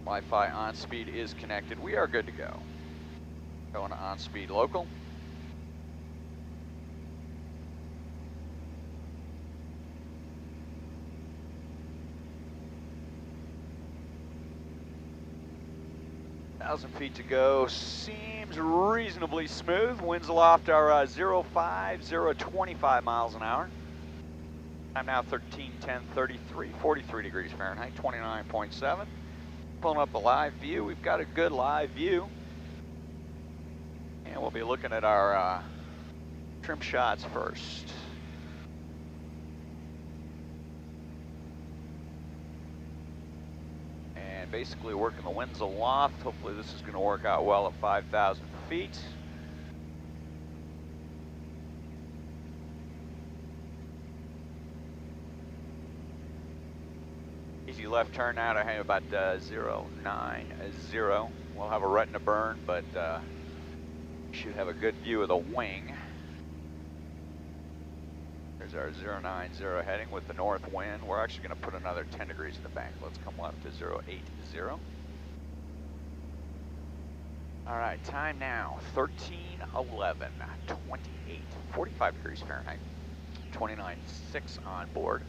Wi-Fi on speed is connected. We are good to go. Going to on speed local. Feet to go. Seems reasonably smooth. Winds aloft are 0.25 miles an hour. Time now 13:10:33, 43 degrees Fahrenheit, 29.7. Pulling up the live view. We've got a good live view. And we'll be looking at our trim shots first. And basically working the winds aloft. Hopefully this is going to work out well at 5,000 feet. Easy left turn now to hang about 0.90. We'll have a retina burn, but should have a good view of the wing. There's our 090 heading with the north wind. We're actually going to put another 10 degrees in the bank. Let's come left to 080. All right, time now 13:11:28, 45 degrees Fahrenheit, 29.6 on board.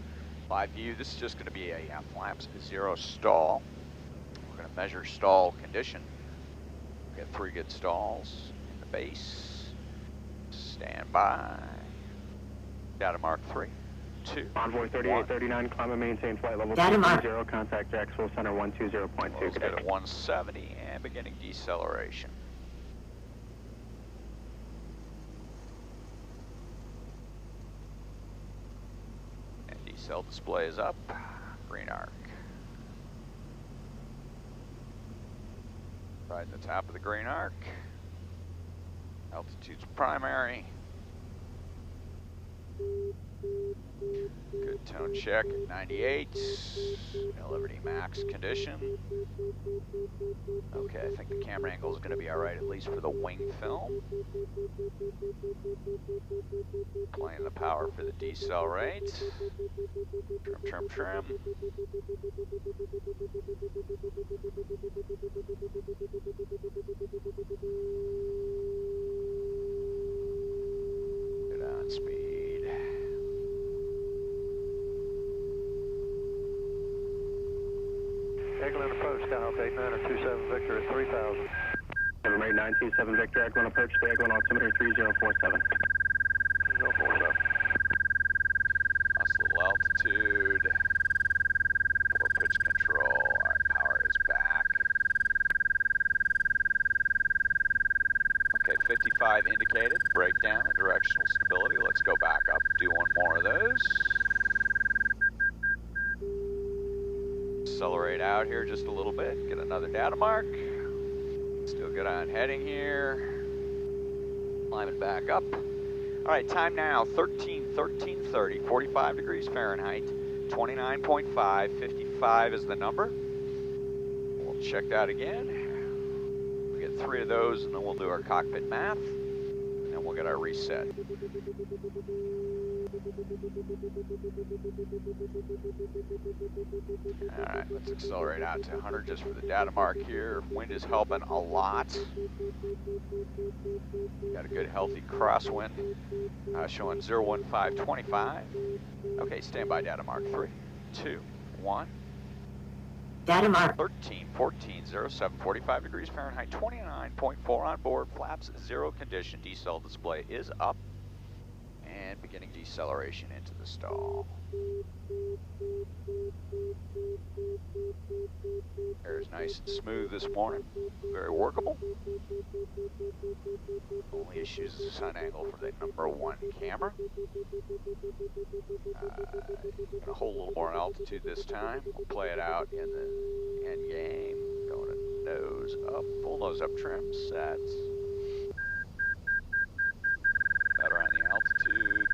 Live view. This is just going to be a flaps 0 stall. We're going to measure stall condition. We got 3 good stalls in the base. Stand by. Data mark 3, 2. Envoy 3839, climb and maintain flight level 0. Contact Jacksonville Center 120.2. Let's get at 170 and beginning deceleration. And decel display is up. Green arc. Right in the top of the green arc. Altitude's primary. Good tone check at 98. Liberty max condition. Okay, I think the camera angle is going to be all right, at least for the wing film. Playing the power for the decel rate. Trim. Good on speed. Eglin approach, South 8927 Victor at 3000. Rate 927 Victor, Eglin approach to Eglin altimeter 3047. 047. Lost a little altitude. 4 pitch control. All right, power is back. Okay, 55 indicated. Breakdown and directional stability. Let's go back up. Do one more of those. Accelerate out here just a little bit, get another data mark. Still good on heading here. Climbing back up. All right, time now 13:30, 45 degrees Fahrenheit, 29.5, 55 is the number. We'll check that again. We get 3 of those and then we'll do our cockpit math and then we'll get our reset. Alright, let's accelerate out to 100 just for the data mark here. Wind is helping a lot. Got a good healthy crosswind showing 01525. Okay, standby data mark 3, 2, 1. Data mark 13:14:07, 45 degrees Fahrenheit, 29.4 on board, flaps 0 condition, decel display is up. And beginning deceleration into the stall. Air is nice and smooth this morning, very workable. Only issues is the sun angle for the #1 camera. Gonna hold a little more altitude this time. We'll play it out in the end game. Going to nose up, full nose up trim, set. Better on the altitude.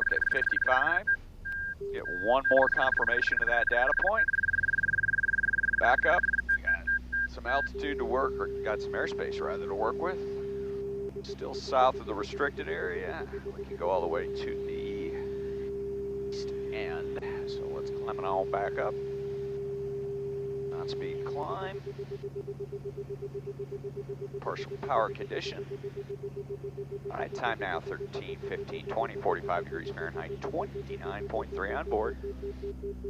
Okay, 55. Get one more confirmation of that data point. Back up. We got some altitude to work, or got some airspace rather to work with. Still south of the restricted area. We can go all the way to the end. So let's climb it all back up. Non-speed climb. Partial power condition. All right, time now 13, 15, 20, 45 degrees Fahrenheit, 29.3 on board.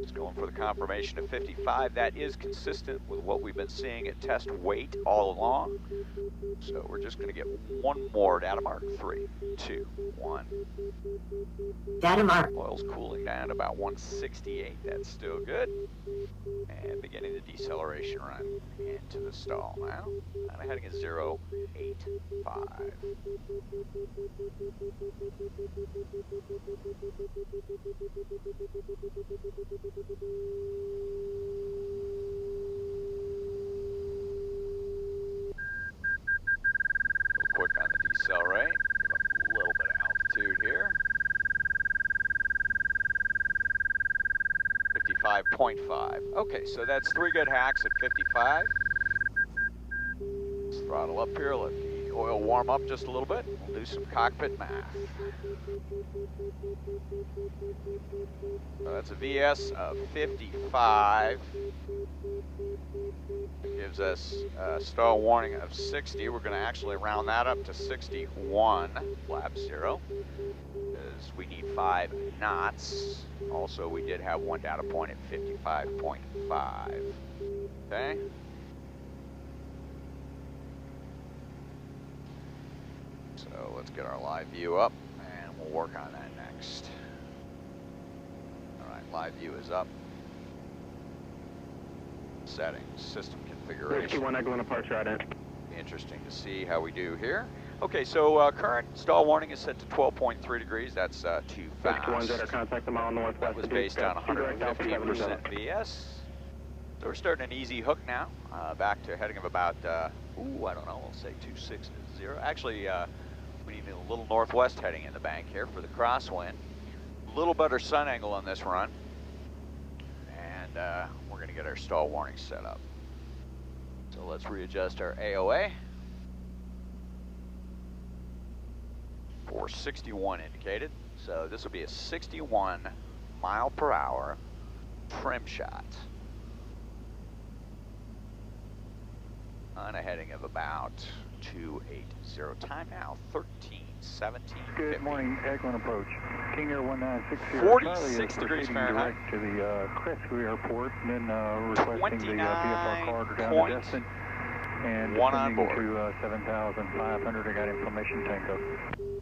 Just going for the confirmation of 55. That is consistent with what we've been seeing at test weight all along. So we're just going to get one more data mark. 3, 2, 1. Data mark. Oil's cooling down to about 168. That's still good. And beginning the deceleration run into the stall now. And I'm heading at 085. Quick on the decel rate. Give a little bit of altitude here. 55.5. Okay, so that's 3 good hacks at 55. Let's throttle up here, let the oil warm up just a little bit. We'll do some cockpit math. So that's a VS of 55. Gives us a stall warning of 60. We're going to actually round that up to 61, flap 0, because we need 5 knots. Also, we did have one data point at 55.5. Okay. So let's get our live view up, and we'll work on that next. All right, live view is up. Settings, system configuration. 51, Eglin approach right in. Interesting to see how we do here. Okay, so current stall warning is set to 12.3 degrees. That's too fast. 61 Zetter, contact the mile northwest. That was based on 115% VS. So we're starting an easy hook now. Back to heading of about, I don't know, we'll say 260. Actually, we need a little northwest heading in the bank here for the crosswind. A little better sun angle on this run. And we're going to get our stall warning set up. So let's readjust our AOA. 461 indicated. So this will be a 61 mile per hour trim shot. On a heading of about 280. Time now 13:17. Good morning, Eglin approach. King Air 1960. 46 degrees Fahrenheit. Direct to the Crestview Airport, and then requesting the VFR corridor down to Destin. And one on board. To 7,500. I got information tank up.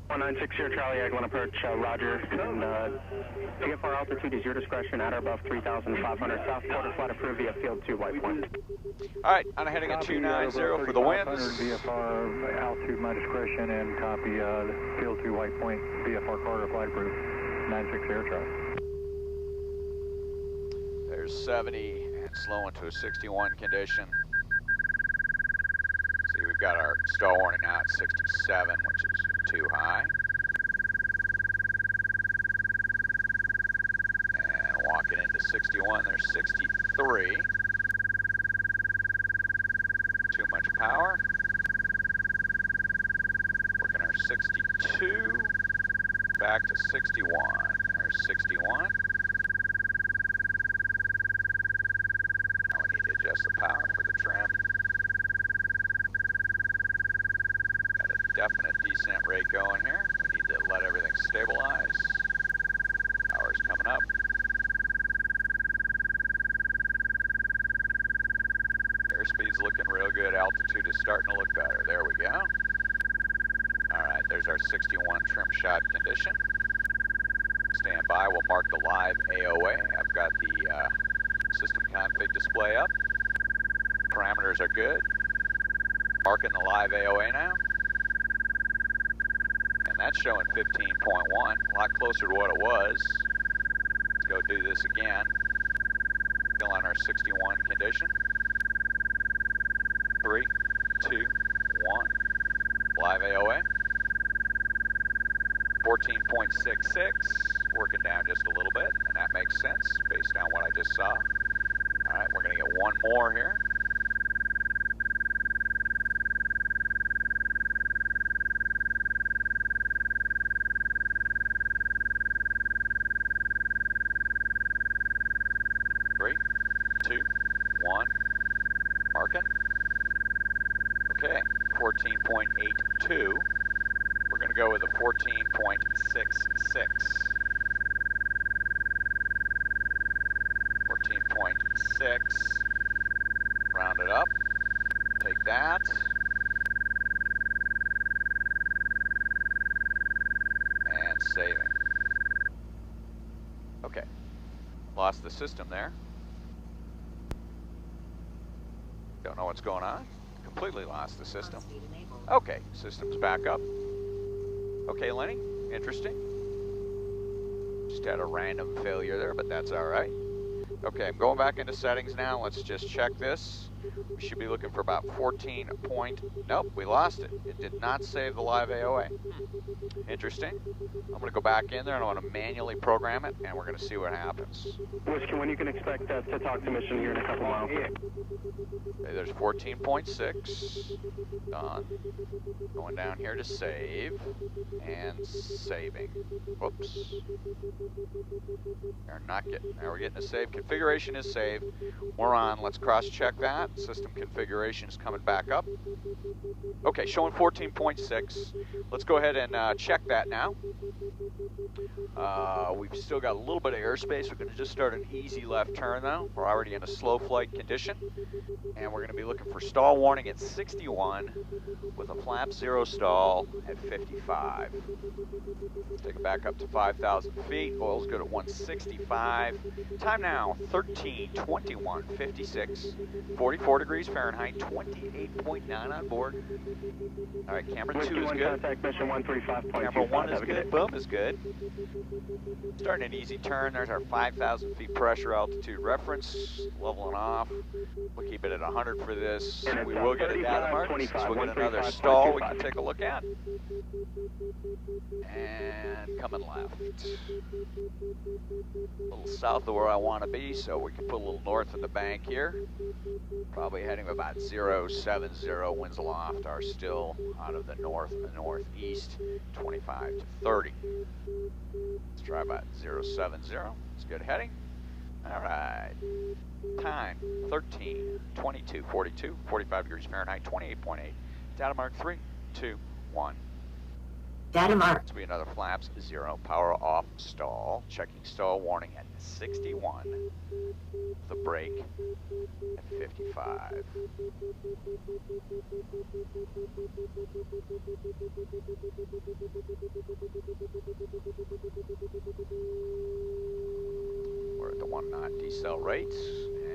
1960 Charlie, Eglin approach, Roger. And VFR altitude is your discretion at or above 3,500. South quarter flight approved via field 2 white point. All right, on a heading at 290 for the winds. VFR altitude my discretion, and copy field 2 white point VFR corridor flight approved. 960 Air Charlie. There's 70 and slowing to a 61 condition. See, we've got our stall warning now at 67, which is too high. And walking into 61, there's 63. Too much power. Working our 62, back to 61. There's 61. Now we need to adjust the power for the trim. Definite descent rate going here. We need to let everything stabilize. Power's coming up. Airspeed's looking real good. Altitude is starting to look better. There we go. All right, there's our 61 trim shot condition. Stand by. We'll mark the live AOA. I've got the system config display up. Parameters are good. Marking the live AOA now. That's showing 15.1, a lot closer to what it was. Let's go do this again. Still on our 61 condition. 3, 2, 1. Live AOA. 14.66, working down just a little bit, and that makes sense based on what I just saw. All right, we're gonna get one more here. 14.66. 14.6. Round it up. Take that. And saving. Okay. Lost the system there. Don't know what's going on. Completely lost the system. Okay, system's back up. Okay, Lenny, interesting. Just had a random failure there, but that's all right. Okay, I'm going back into settings now. Let's just check this. We should be looking for about 14 point. Nope, we lost it. It did not save the live AOA. Interesting. I'm going to go back in there and I want to manually program it, and we're going to see what happens. Whiskey, when you can expect to talk to mission here in a couple miles? Okay, there's 14.6. Done. Going down here to save. And saving. Whoops. We're not getting there. We're getting a save. Configuration is saved. We're on. Let's cross-check that. System configuration is coming back up. Okay, showing 14.6. Let's go ahead and check that now. We've still got a little bit of airspace. We're going to just start an easy left turn though. We're already in a slow flight condition. And we're going to be looking for stall warning at 61 with a flap 0 stall at 55. Let's take it back up to 5,000 feet. Oil's good at 165. Time now, 13:21:56. 44 degrees Fahrenheit, 28.9 on board. All right, camera 2 is good. Contact mission 135.25. Camera 1 is good. Boom is good. Starting an easy turn. There's our 5,000 feet pressure altitude reference. Leveling off. We'll keep it at 100 for this. We will get a data mark. So we'll get another stall we can take a look at. And coming left. A little south of where I want to be, so we can put a little north of the bank here. Probably heading about 070. Winds aloft are still out of the north and the northeast, 25 to 30. Let's try about 070. It's good heading. All right. Time 13:22:42. 45 degrees Fahrenheit, 28.8. Data mark 3, 2, 1. Data mark. This will be another flaps 0. Power off stall. Checking stall warning at 61. The brake at 55. We're at the 1 knot decel rates,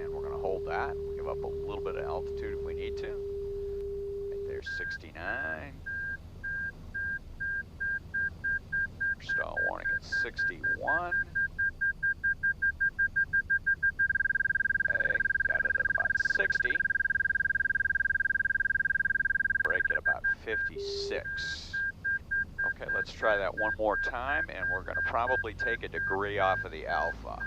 and we're going to hold that. We'll give up a little bit of altitude if we need to. Right there's 69. Stall warning at 61. Okay, got it at about 60. Brake at about 56. Okay, let's try that one more time, and we're going to probably take a degree off of the alpha.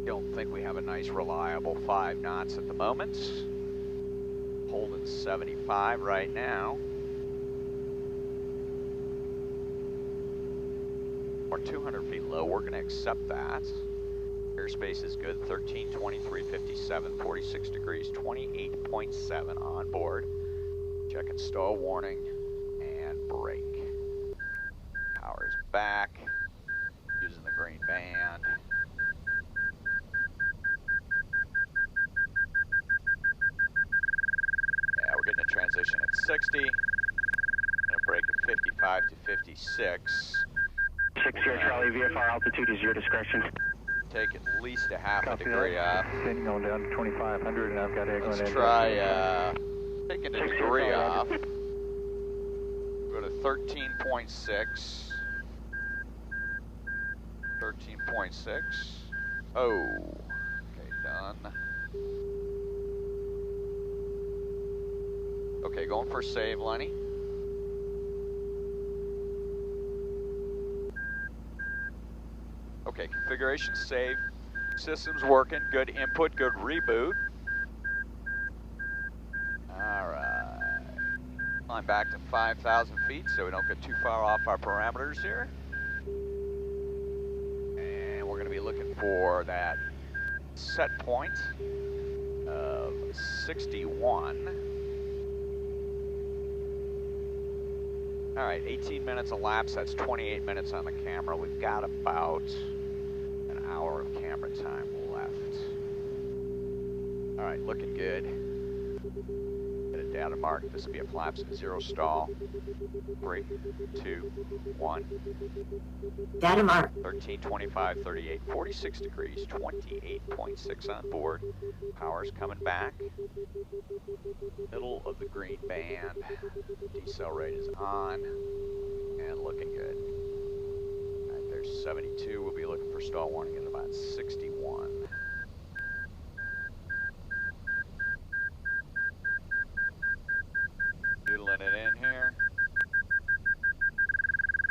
Don't think we have a nice reliable 5 knots at the moment. Holding 75 right now. We're 200 feet low, we're going to accept that. Airspace is good, 13:23:57, 46 degrees, 28.7 on board. Checking stall warning and brake. Power is back, using the green band. Yeah, we're getting a transition at 60. Gonna brake at 55 to 56. 60 Charlie, VFR altitude is your discretion. Take at least a half Copy a degree that. off. Then going down to 2,500, and I've got egg on Let's that. try taking a degree off. Go to 13.6. 13.6. Oh. Okay, done. Okay, going for save, Lenny. Okay, configuration saved. System's working. Good input, good reboot. Alright. Climb back to 5,000 feet so we don't get too far off our parameters here. And we're going to be looking for that set point of 61. All right, 18 minutes elapsed. That's 28 minutes on the camera. We've got about an hour of camera time left. All right, looking good. Get a data mark. This will be a flaps 0 stall. 3, 2, 1. Data mark. 13, 25, 38, 46 degrees, 28.6 on board. Power's coming back. Middle of the green band. Decel rate is on and looking good. All right, there's 72. We'll be looking for stall warning at about 61. Doodling it in here.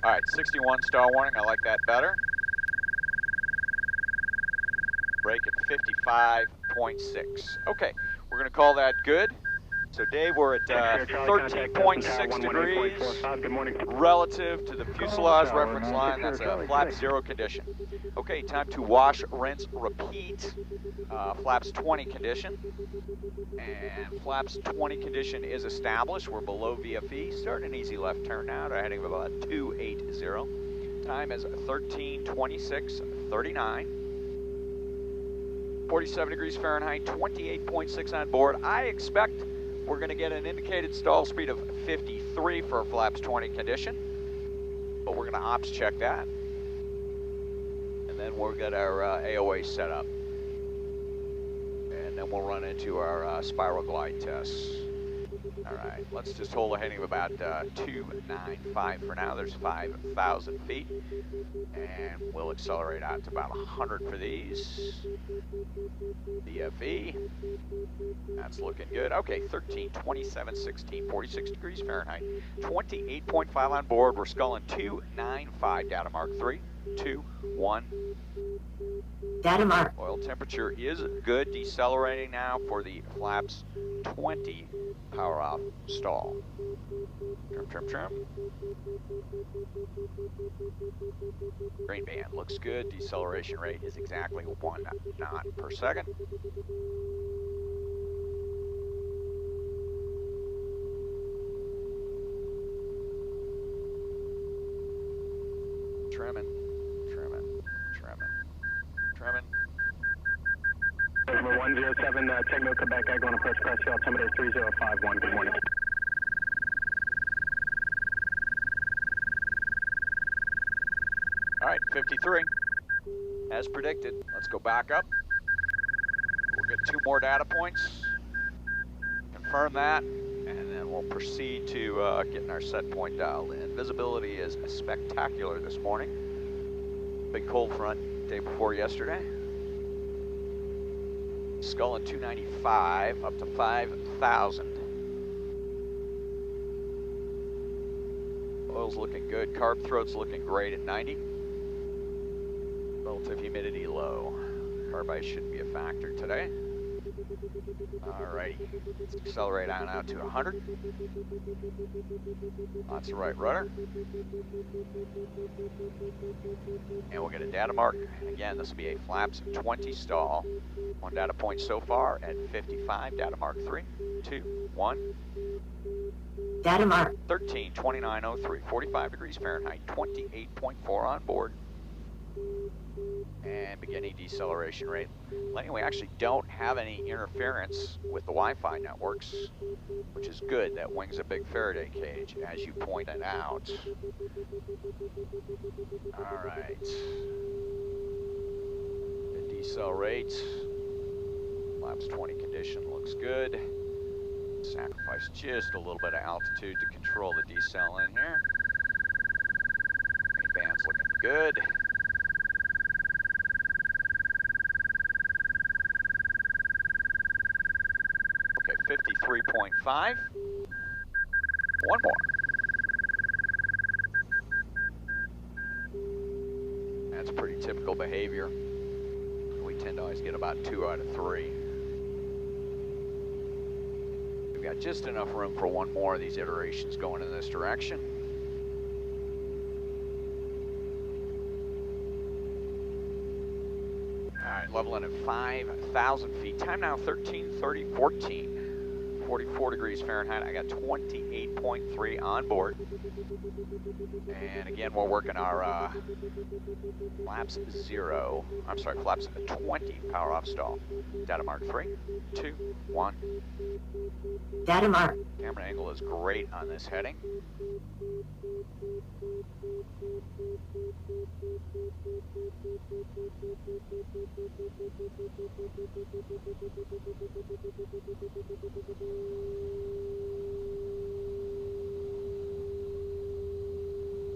All right, 61 stall warning. I like that better. Brake at 55.6. Okay, we're going to call that good. So Dave, we're at 13.6 degrees relative to the fuselage reference line. That's a flap 0 condition. Okay, time to wash, rinse, repeat. Flaps 20 condition. And flaps 20 condition is established. We're below VFE. Starting an easy left turn now. We're heading about 280. Time is 13:26:39. 47 degrees Fahrenheit, 28.6 on board. I expect we're going to get an indicated stall speed of 53 for flaps 20 condition, but we're going to ops check that. And then we'll get our AOA set up. And then we'll run into our spiral glide tests. All right, let's just hold a heading of about 295 for now. There's 5,000 feet. And we'll accelerate out to about 100 for these. VFE. That's looking good. Okay, 13:27:16, 46 degrees Fahrenheit, 28.5 on board. We're sculling 295, data mark 3, 2, 1. Data mark. Oil temperature is good. Decelerating now for the flaps 20 power off stall. Trim. Green band looks good. Deceleration rate is exactly 1 knot per second. Trimming. Over 107, Techno Quebec, Egg1 approach, press altimeter 3051. Good morning. All right, 53. As predicted, let's go back up. We'll get 2 more data points, confirm that, and then we'll proceed to getting our set point dialed in. Visibility is spectacular this morning. Big cold front day before yesterday. Sculling 295 up to 5,000. Oil's looking good. Carb throat's looking great at 90. Relative humidity low. Carb ice shouldn't be a factor today. Alrighty, let's accelerate on out to 100. Lots of right rudder. And we'll get a data mark. Again, this will be a flaps 20 stall. 1 data point so far at 55. Data mark 3, 2, 1. Data mark. 13:29:03, 45 degrees Fahrenheit, 28.4 on board. And beginning deceleration rate. Lenny, we actually don't have any interference with the Wi-Fi networks, which is good. That wing's a big Faraday cage, as you pointed out. All right. The decel rate. Flaps 20 condition looks good. Sacrifice just a little bit of altitude to control the decel in here. Green band's looking good. Okay, 53.5. 1 more. That's pretty typical behavior. We tend to always get about 2 out of 3. We've got just enough room for 1 more of these iterations going in this direction. All right, leveling at 5,000 feet. Time now 13:30:14. 44 degrees Fahrenheit. I got 28.3 on board. And again, we're working our flaps 20 power off stall. Data mark 3, 2, 1. Data mark. Camera angle is great on this heading.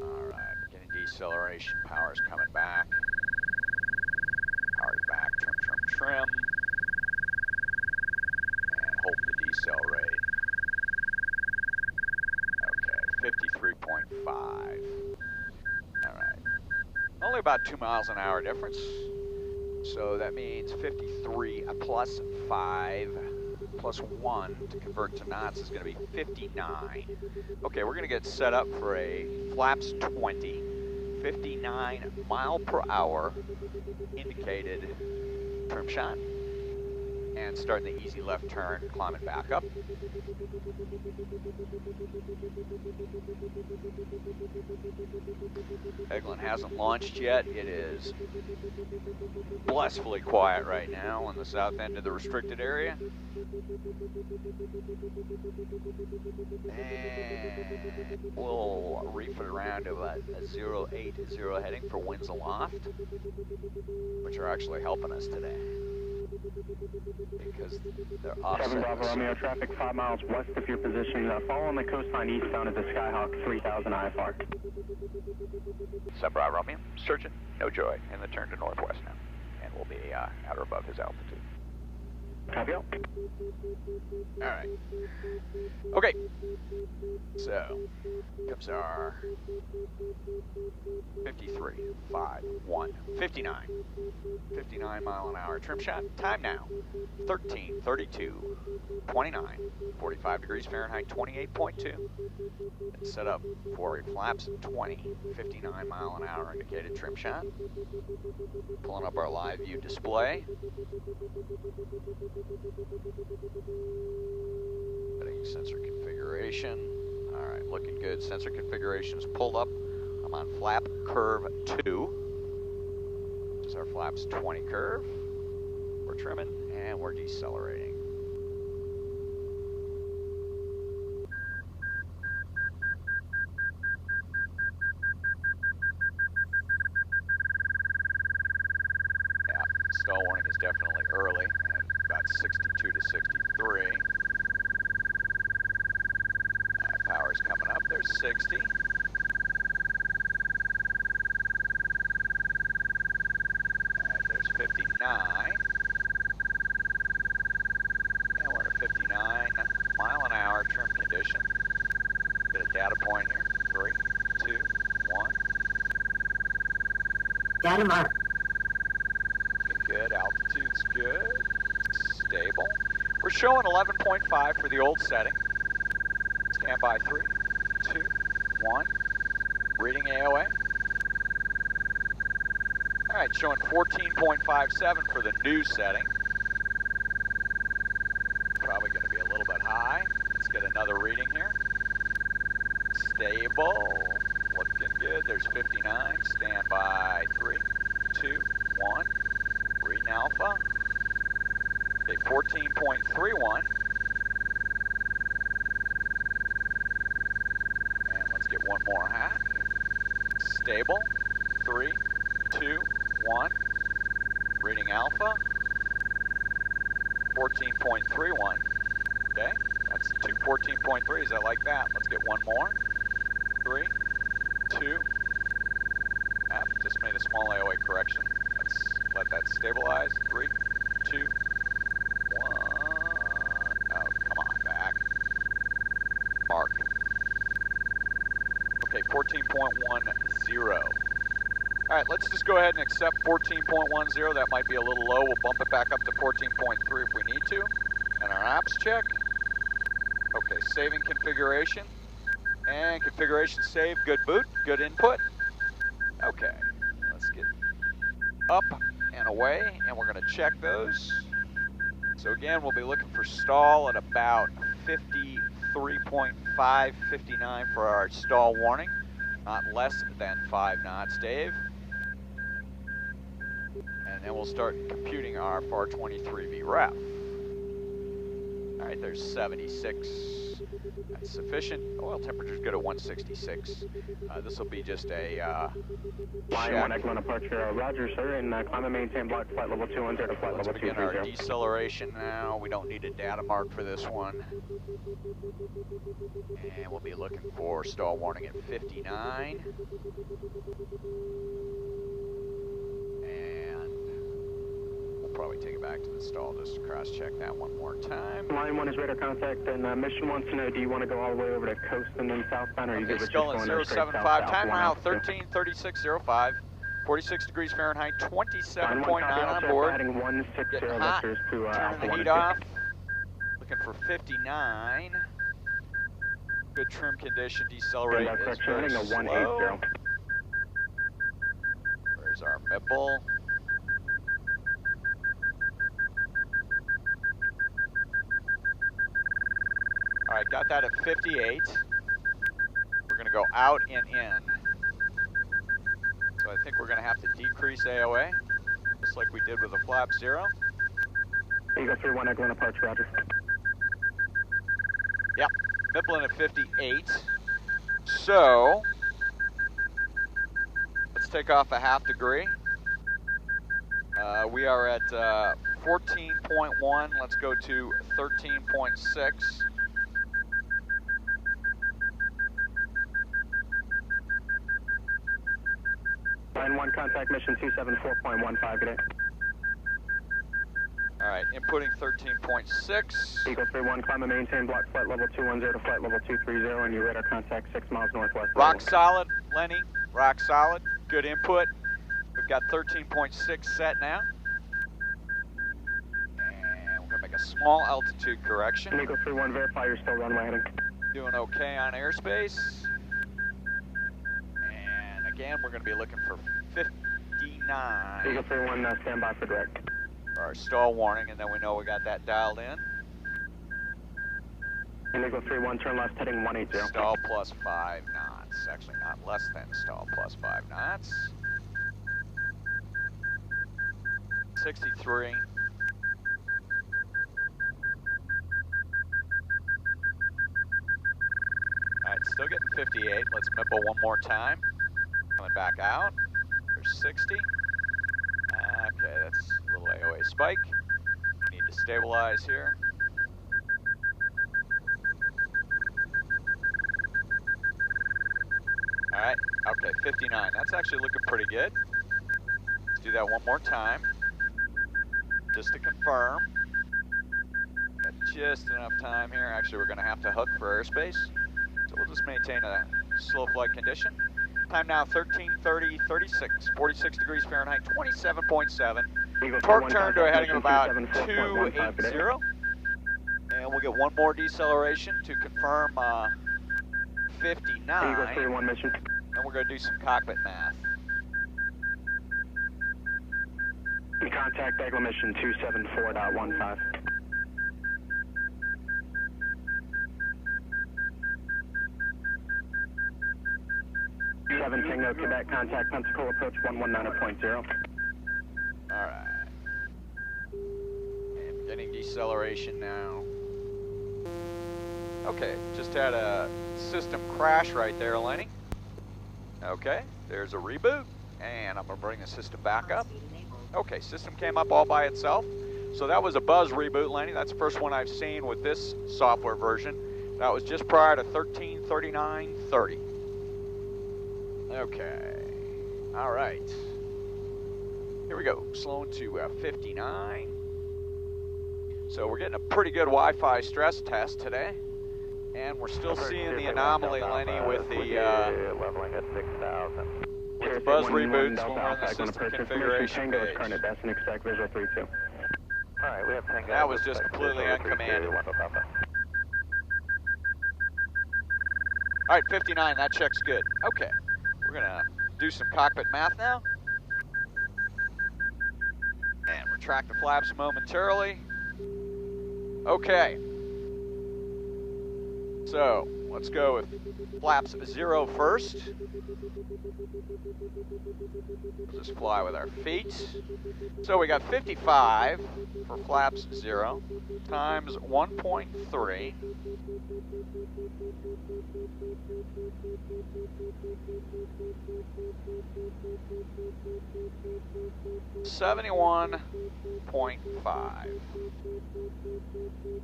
Alright, getting deceleration, power's coming back. Power's back, trim. And hold the decel rate. Okay, 53.5. Alright. Only about 2 miles an hour difference. So that means 53 plus 5 plus 1 to convert to knots is going to be 59. Okay, we're going to get set up for a flaps 20, 59 mile per hour indicated trim shot. And starting the easy left turn, climbing back up. Eglin hasn't launched yet. It is blissfully quiet right now on the south end of the restricted area. And we'll reef it around to a 080 heading for winds aloft, which are actually helping us today, because they're offsetting. 7 Bravo Romeo, traffic 5 miles west of your position. Follow on the coastline eastbound at the Skyhawk 3000 IFR. 7 Bravo Romeo, searching, no joy, in the turn to northwest now. And we'll be at or above his altitude. Copy out. All right. Okay. So, comes our 53, 5, 1, 59. 59 mile an hour trim shot. Time now, 13:32, 29, 45 degrees Fahrenheit, 28.2. It's set up for a flaps 20, 59 mile an hour indicated trim shot. Pulling up our live view display. Setting sensor configuration. All right, looking good. Sensor configuration is pulled up. I'm on flap curve 2, which is our flaps 20 curve. We're trimming and we're decelerating. Yeah, stall warning is definitely early, and about 62 to 63. Power's coming up. There's 60. There's 59. And we're at a 59 mile an hour trim condition. Get a data point here. 3, 2, 1. Data mark. Looking good. Altitude's good. Stable. We're showing 11.5 for the old setting. Stand by 3, 2, 1. Reading AOA. All right, showing 14.57 for the new setting. Probably going to be a little bit high. Let's get another reading here. Stable. Looking good. There's 59. Stand by 3, 2, 1. Reading alpha. Okay, 14.31. Get one more hack. Stable. 3, 2, 1. Reading alpha. 14.31. Okay, that's 14.3s. I like that. Let's get one more. 3, 2. Just made a small AOA correction. Let's let that stabilize. 3, 2, 1. Oh, come on, back. Mark. Okay, 14.10. All right, let's just go ahead and accept 14.10. That might be a little low. We'll bump it back up to 14.3 if we need to. And our apps check. Okay, saving configuration. And configuration saved. Good boot, good input. Okay, let's get up and away, and we're going to check those. So again, we'll be looking for stall at about 53.559 for our stall warning. Not less than 5 knots, Dave. And then we'll start computing our FAR 23 Vref. All right, there's 76. That's sufficient. Oil temperature's good at 166. This will be just a Line 1, excellent departure. Roger, sir, and climb and maintain block flight level 210 to flight Let's level begin our 230. deceleration now. We don't need a data mark for this one. And we'll be looking for stall warning at 59. And we'll probably take it back to the stall just to cross-check that one more time. Line 1 is radar contact, and mission wants to know, do you want to go all the way over to coast and then southbound, or are you Okay, good with just Skull going at straight 075, south, time now 102? 13:36:05, 46 degrees Fahrenheit, Line 1, 27.9 copy, on also board. heading 160 Getting hot, vectors to turning Alpha the 1 heat and 2. off. Looking for 59. Good trim condition, decelerate And is correction, very heading a slow. 180. There's our Mipple. All right, got that at 58. We're gonna go out and in. So I think we're gonna have to decrease AOA, just like we did with the flap 0. Eagle 3-1, Echo 1 departure, roger. Yep, Mifflin at 58. So, let's take off a ½ degree. We are at 14.1, let's go to 13.6. Line 1, contact mission 274.15, good day. All right, inputting 13.6. Eagle 3-1, climb and maintain block flight level 210 to flight level 230, and your radar contact 6 miles northwest. Rock solid, Lenny, rock solid, good input. We've got 13.6 set now. And we're gonna make a small altitude correction. Eagle 3-1, verify you're still runway heading. Doing okay on airspace. And again, we're gonna be looking for 59 Eagle 3-1, stand by for direct. for our stall warning, and then we know we got that dialed in. And Eagle 3-1, turn left heading 180. Stall plus 5 knots. Actually, not less than stall plus 5 knots. 63. All right, still getting 58. Let's Mipple one more time. Coming back out. There's 60. Okay, that's a little AOA spike. Need to stabilize here. All right, okay, 59. That's actually looking pretty good. Let's do that one more time. Just to confirm. Got just enough time here. Actually, we're gonna have to hook for airspace. So we'll just maintain a slow flight condition. Time now 13:30:36, 46 degrees Fahrenheit, 27.7. Torque turn to a heading of about 280. And we'll get one more deceleration to confirm 59. Eagle 3-1 mission. And we're going to do some cockpit math. Contact Eagle mission 274.15. Tango Quebec, contact Pensacola approach 119.0. All right. And getting deceleration now. Okay, just had a system crash right there, Lenny. Okay, there's a reboot, and I'm gonna bring the system back up. Okay, system came up all by itself. So that was a buzz reboot, Lenny. That's the first one I've seen with this software version. That was just prior to 13:39:30. Okay, all right. Here we go, slowing to 59. So we're getting a pretty good Wi-Fi stress test today. And we're still seeing the anomaly, Lenny, with the leveling at 6,000. with the buzz reboots when we're in the system configuration Tango is page. current at best and expect visual 3-2. All right, we have Tango. That was just completely uncommanded. All right, 59, that check's good. Okay, we're gonna do some cockpit math now. And retract the flaps momentarily. Okay. So let's go with flaps 0 first. We'll just fly with our feet. So we got 55 for flaps 0 times 1.3. $71.5.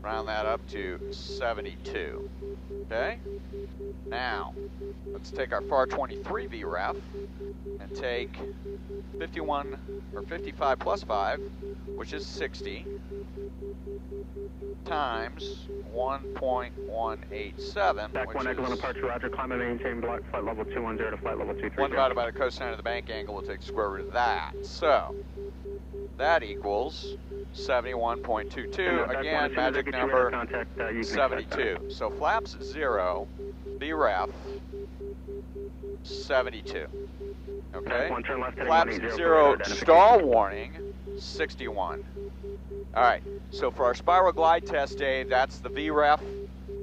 Round that up to 72. Okay. Now, let's take our FAR 23 VREF and take 51 or 55 plus 5, which is 60, times 1.187. Back which 1 is Eglin approach, Roger. Climb and maintain block flight level 210 to flight level 230. 1 divided by the cosine of the bank angle. We'll take the square root of that. So that equals 71.22. Again, magic number 72. So flaps 0, VREF 72. Okay. Flaps 0, stall warning 61. All right. So for our spiral glide test, Dave, that's the VREF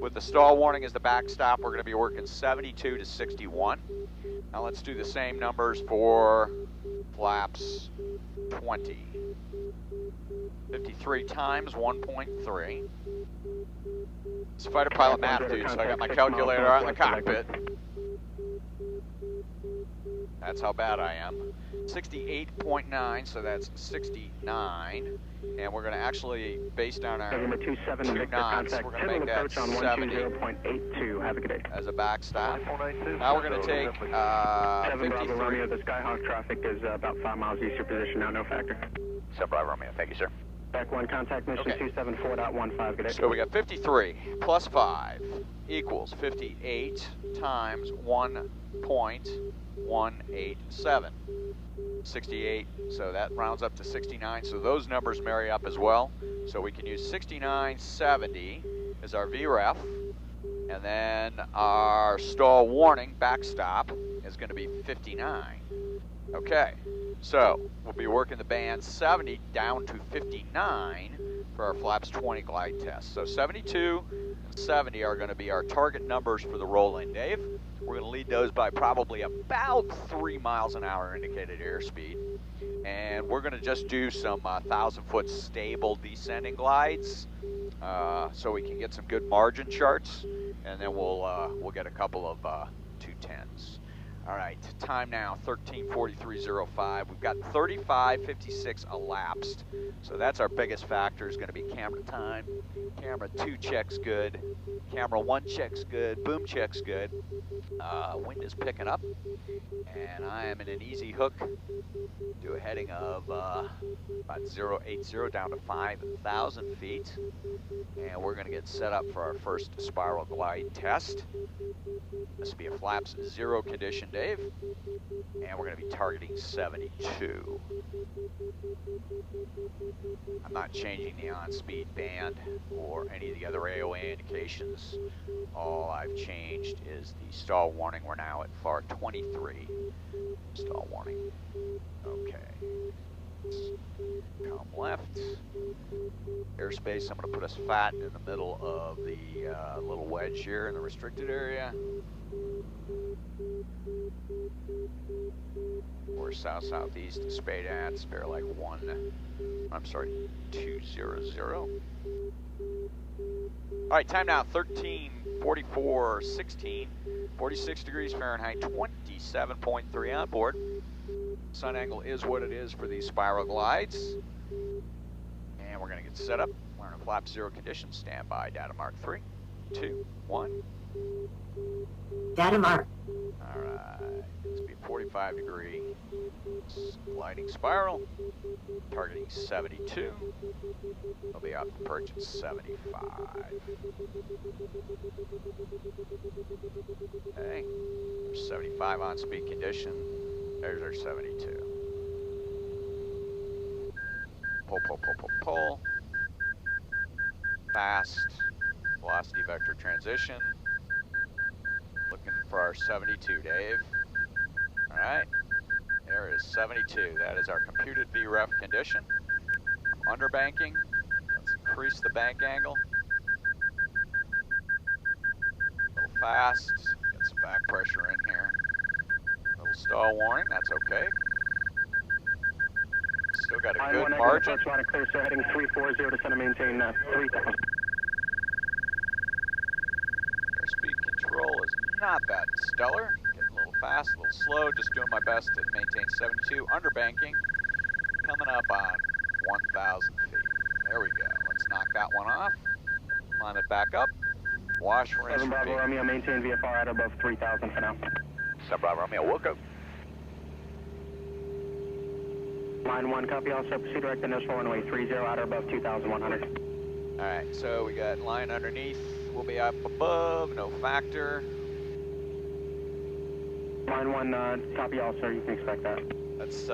with the stall warning as the backstop. We're going to be working 72 to 61. Now let's do the same numbers for flaps 20. 53 times 1.3. It's fighter pilot math, dude, so I got my calculator out in the cockpit. That's how bad I am. 68.9, so that's 69. And we're going to actually, based on our 2 knots, we're going to make that 70 Have a good day. as a backstop. Now we're going to take 7 Bravo Romeo, the Skyhawk traffic is about 5 miles east of your position now, no factor. 7 Bravo Romeo, thank you, sir. Back 1, contact mission 274.15, good day. So we got 53 plus 5 equals 58 times 1.187. 68, so that rounds up to 69, so those numbers marry up as well. So we can use 6970 as our VREF, and then our stall warning backstop is going to be 59. Okay, so we'll be working the band 70 down to 59 for our flaps 20 glide test. So 72 and 70 are going to be our target numbers for the roll-in, Dave. We're going to lead those by probably about 3 miles an hour indicated airspeed. And we're going to just do some 1,000-foot stable descending glides so we can get some good margin charts. And then we'll get a couple of 210s. All right, time now, 13:43:05. We've got 35:56 elapsed. So that's our biggest factor is going to be camera time. Camera 2 checks good. Camera 1 checks good. Boom checks good. Wind is picking up. And I am in an easy hook to a heading of about 080 down to 5,000 feet. And we're going to get set up for our first spiral glide test. This will be a flaps 0 condition, Dave. And we're going to be targeting 72. I'm not changing the on-speed band or any of the other AOA indications. All I've changed is the stall warning. We're now at FAR 23. Stall warning. Okay. Come left. Airspace, I'm going to put us fat in the middle of the little wedge here in the restricted area. We're south-southeast of Spade spare like 200. All right, time now, 13:44:16, 46 degrees Fahrenheit, 27.3 on board. Sun angle is what it is for these spiral glides. And we're going to get set up. We're in a flap 0 condition. Stand by, data mark 3, 2, 1. Data mark. All right, this will be a 45-degree gliding spiral, targeting 72. We'll be off the perch at 75. Okay, there's 75 on speed condition. There's our 72. Pull, pull, pull, pull, pull. Fast velocity vector transition. Looking for our 72, Dave. All right, there is 72. That is our computed VREF condition. Underbanking. Let's increase the bank angle. fast. Get some back pressure in here. Little stall warning, that's okay. Still got a good margin. Line one, clear, so heading 340, descend and maintain 3000. Airspeed control is not that stellar. Getting a little fast, a little slow. Just doing my best to maintain 72. Underbanking. Coming up on 1,000 feet. There we go. Let's knock that one off. Climb it back up. Wash, rinse, 7 Bravo repeat. Romeo, maintain VFR at above 3,000 for now. 7 Bravo Romeo, we'll go. Line 1, copy all, sir. Proceed direct initial runway 30 at or above 2,100. All right, so we got line underneath. We'll be up above, no factor. Line 1, copy all, sir. You can expect that. Let's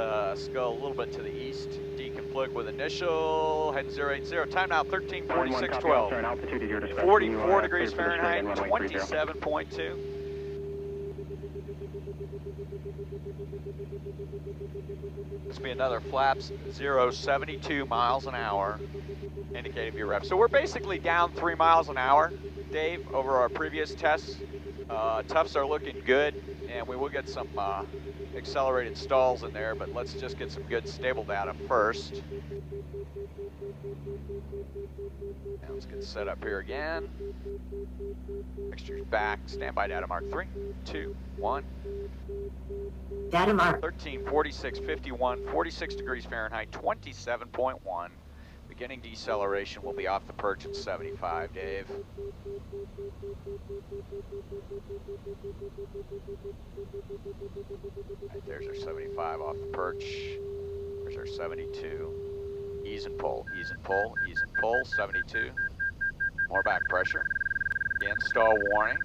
go a little bit to the east. Deconflict with initial. Heading 080. Time now 13:46:12. An altitude is your discretion. 44 degrees Fahrenheit, 27.2. This will be another flaps 072 miles an hour, indicating VREF. So we're basically down 3 miles an hour, Dave, over our previous tests. Tufts are looking good, and we will get some accelerated stalls in there, but let's just get some good stable data first. Now let's get set up here again. Mixture's back. Standby data mark 3, 2, 1. Data mark. 13:46:51, 46 degrees Fahrenheit, 27.1. Beginning deceleration will be off the perch at 75, Dave. Right, there's our 75 off the perch. There's our 72. Ease and pull, ease and pull, ease and pull, 72. More back pressure. Again, stall warning.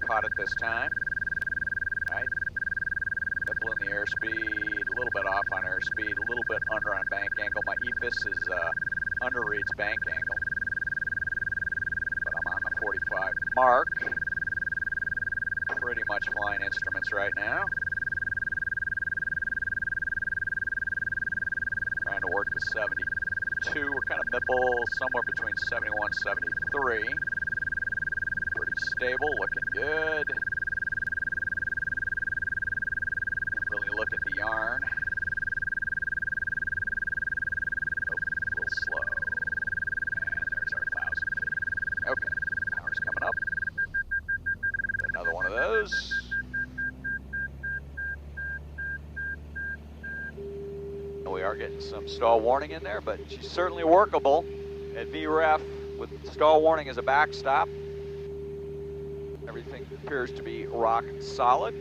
Caught it this time. Right. Nibble in the airspeed, a little bit off on airspeed, a little bit under on bank angle. My EFIS is under reads bank angle. But I'm on the 45 mark. Pretty much flying instruments right now. Trying to work the 72. We're kind of nibble somewhere between 71 and 73. Pretty stable, looking good. Really look at the yarn. Oh, a little slow. And there's our 1,000 feet. Okay, power's coming up. Another one of those. We are getting some stall warning in there, but she's certainly workable at VREF with stall warning as a backstop. Everything appears to be rock solid.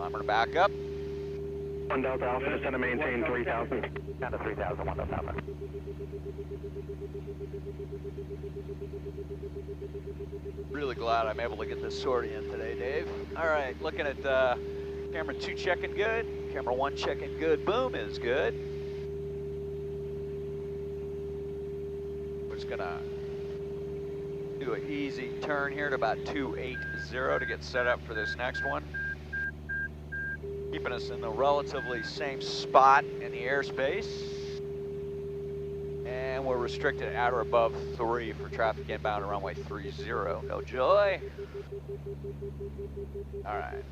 I'm going to back up. 1 Delta Alpha, descend and maintain 3,000. Down to 3,000, 1 Delta Alpha. Really glad I'm able to get this sortie in today, Dave. All right, looking at camera 2 checking good. Camera 1 checking good. Boom is good. We're just going to do an easy turn here to about 280 to get set up for this next one. Keeping us in the relatively same spot in the airspace. And we're restricted at or above 3 for traffic inbound to runway 30. No joy. All right.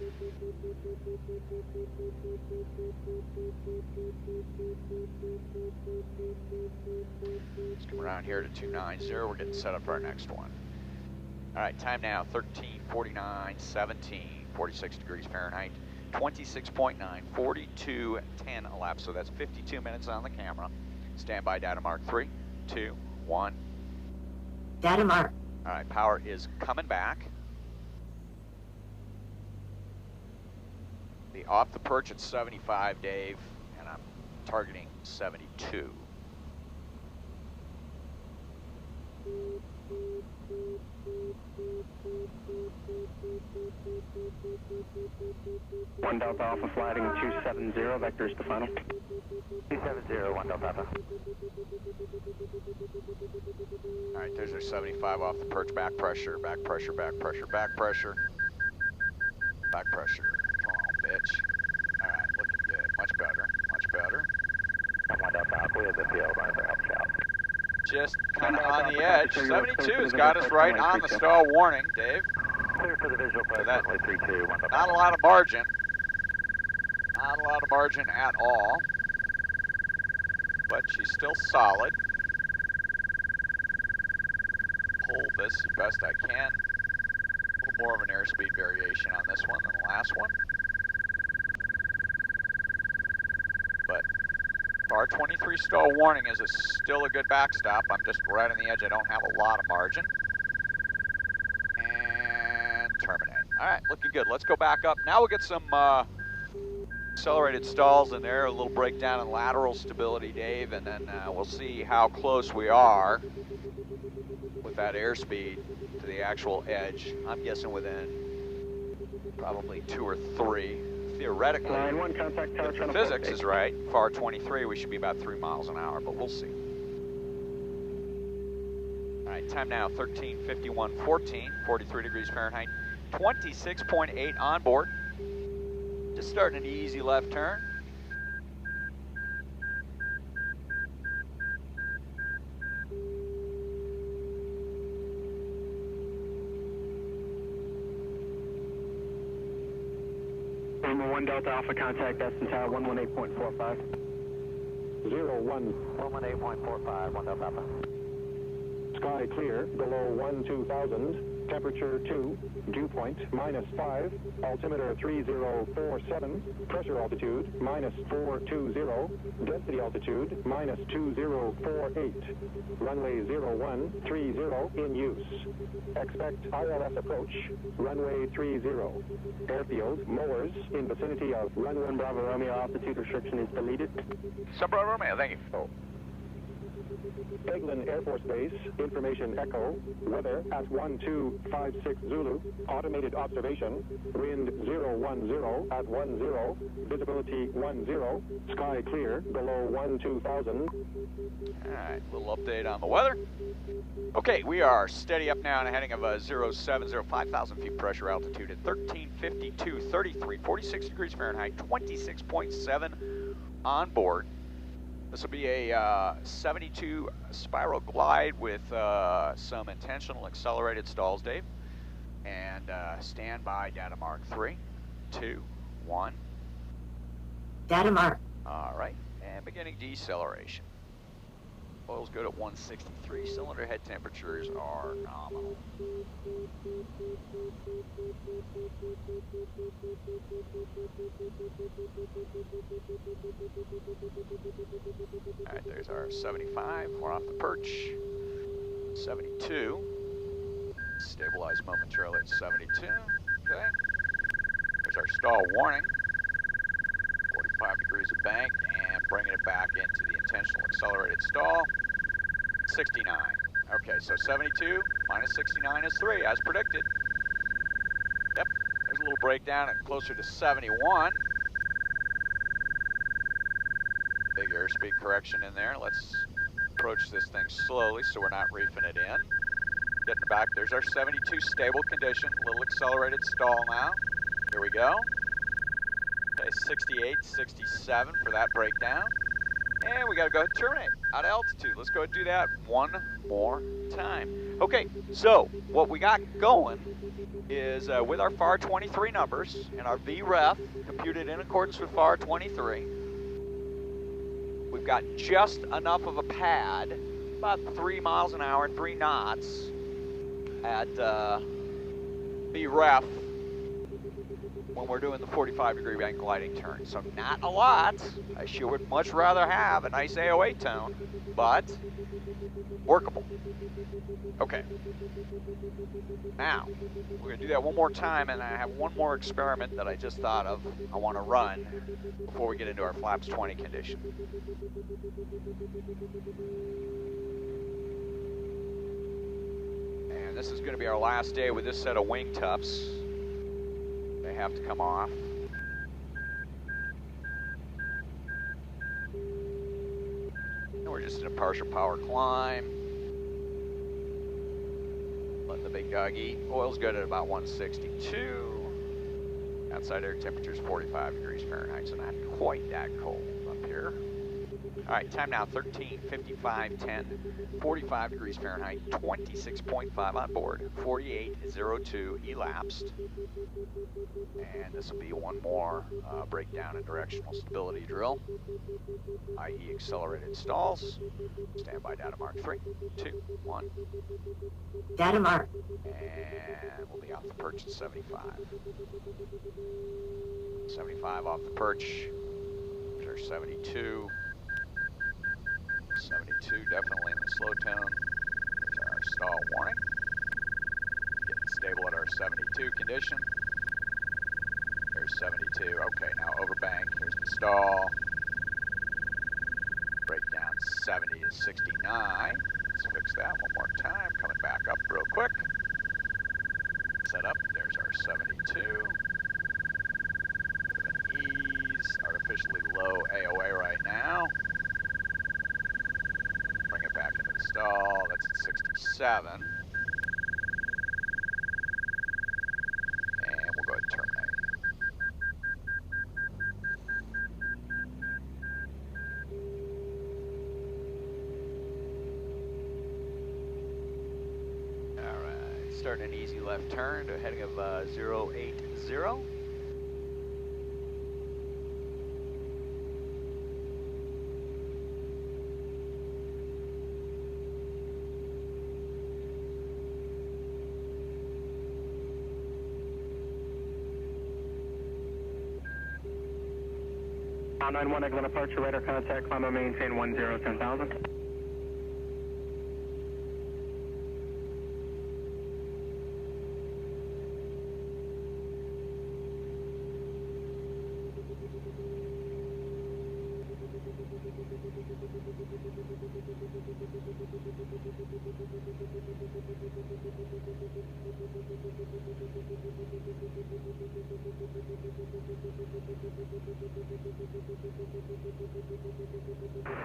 Let's come around here to 290. We're getting set up for our next one. All right, time now 13:49:17, 46 degrees Fahrenheit. 26.9, 42:10 elapsed, so that's 52 minutes on the camera. Standby data mark 3, 2, 1. Data mark. All right, power is coming back. The off the perch at 75, Dave, and I'm targeting 72. One Delta Alpha flighting 270, vectors to final. 270, 1 Delta Alpha. All right, there's our 75 off the perch, back pressure, back pressure, back pressure, back pressure. Back pressure, come on, bitch. All right, looking good, much better, much better. 1 Delta Alpha, we have the field, running for help shout. Just kind of on the edge. 72's got us right on the stall warning, Dave. for the visual post, that, runway 32, not a lot of margin. Not a lot of margin at all. But she's still solid. Hold this as best I can. A little more of an airspeed variation on this one than the last one. But R23 stall warning is still a good backstop. I'm just right on the edge. I don't have a lot of margin. And terminate. All right, looking good. Let's go back up. Now we'll get some accelerated stalls in there, a little breakdown in lateral stability, Dave, and then we'll see how close we are with that airspeed to the actual edge. I'm guessing within probably 2 or 3. Theoretically, Line 1, contact tower, if the physics is right, FAR 23, we should be about 3 miles an hour, but we'll see. All right, time now, 13:51:14, 43 degrees Fahrenheit, 26.8 on board. Just starting an easy left turn. Lima 1 Delta Alpha, contact Destin Tower 118.45. 118.45, 1 Delta Alpha. Sky clear, below 12,000, temperature 2, dew point -5, altimeter 3047, pressure altitude -420, density altitude -2048, runway 0130 in use. Expect ILS approach, runway 30. Airfield, mowers in vicinity of runway 1 Bravo Romeo, altitude restriction is deleted. Bravo Romeo, thank you. Eglin Air Force Base, information echo, weather at 1256 Zulu, automated observation, wind 010 at 10, visibility 10, sky clear, below 12,000. All right, little update on the weather. Okay, we are steady up now and a heading of 070, 5,000 feet pressure altitude at 13:52:33, 46 degrees Fahrenheit, 26.7 on board. This will be a 72 spiral glide with some intentional accelerated stalls, Dave. And stand by data mark 3, 2, 1. Data mark. All right, and beginning deceleration. Oil's good at 163. Cylinder head temperatures are nominal. All right, there's our 75. We're off the perch. 72. Stabilize momentarily at 72. Okay. There's our stall warning. 45 degrees of bank and bringing it back into the intentional accelerated stall. 69. Okay, so 72 minus 69 is 3, as predicted. Yep, there's a little breakdown at closer to 71. Big airspeed correction in there. Let's approach this thing slowly so we're not reefing it in. Getting back, there's our 72 stable condition. Little accelerated stall now. Here we go. Okay, 68, 67 for that breakdown. And we gotta go ahead and terminate out of altitude. Let's go ahead and do that one more time. Okay, so what we got going is with our FAR 23 numbers and our Vref computed in accordance with FAR 23, we've got just enough of a pad, about 3 miles an hour, 3 knots at Vref when we're doing the 45-degree bank gliding turn. So not a lot. I sure would much rather have a nice AOA tone, but workable. Okay. Now, we're gonna do that one more time, and I have one more experiment that I just thought of I wanna run before we get into our flaps 20 condition. And this is gonna be our last day with this set of wing tufts. They have to come off. And we're just in a partial power climb. Letting the big dog eat. Oil's good at about 162. Outside air temperature is 45 degrees Fahrenheit, so not quite that cold up here. All right, time now 13:55:10, 45 degrees Fahrenheit, 26.5 on board, 48:02 elapsed. And this will be one more breakdown and directional stability drill, i.e. accelerated stalls. Standby data mark 3, 2, 1. Data mark. And we'll be off the perch at 75. 75 off the perch. There's 72. 72 definitely in the slow tone. There's our stall warning. Getting stable at our 72 condition. There's 72. Okay, now overbank. Here's the stall. Breakdown 70 to 69. Let's fix that one more time. Coming back up real quick. Set up. There's our 72. Bit of an ease. Artificially low AOA right now. Bring it back into the stall. That's at 67. And we'll go ahead and terminate. All right, starting an easy left turn to a heading of 080. Now 91, excellent approach, radar contact, climb and maintain 1010,000.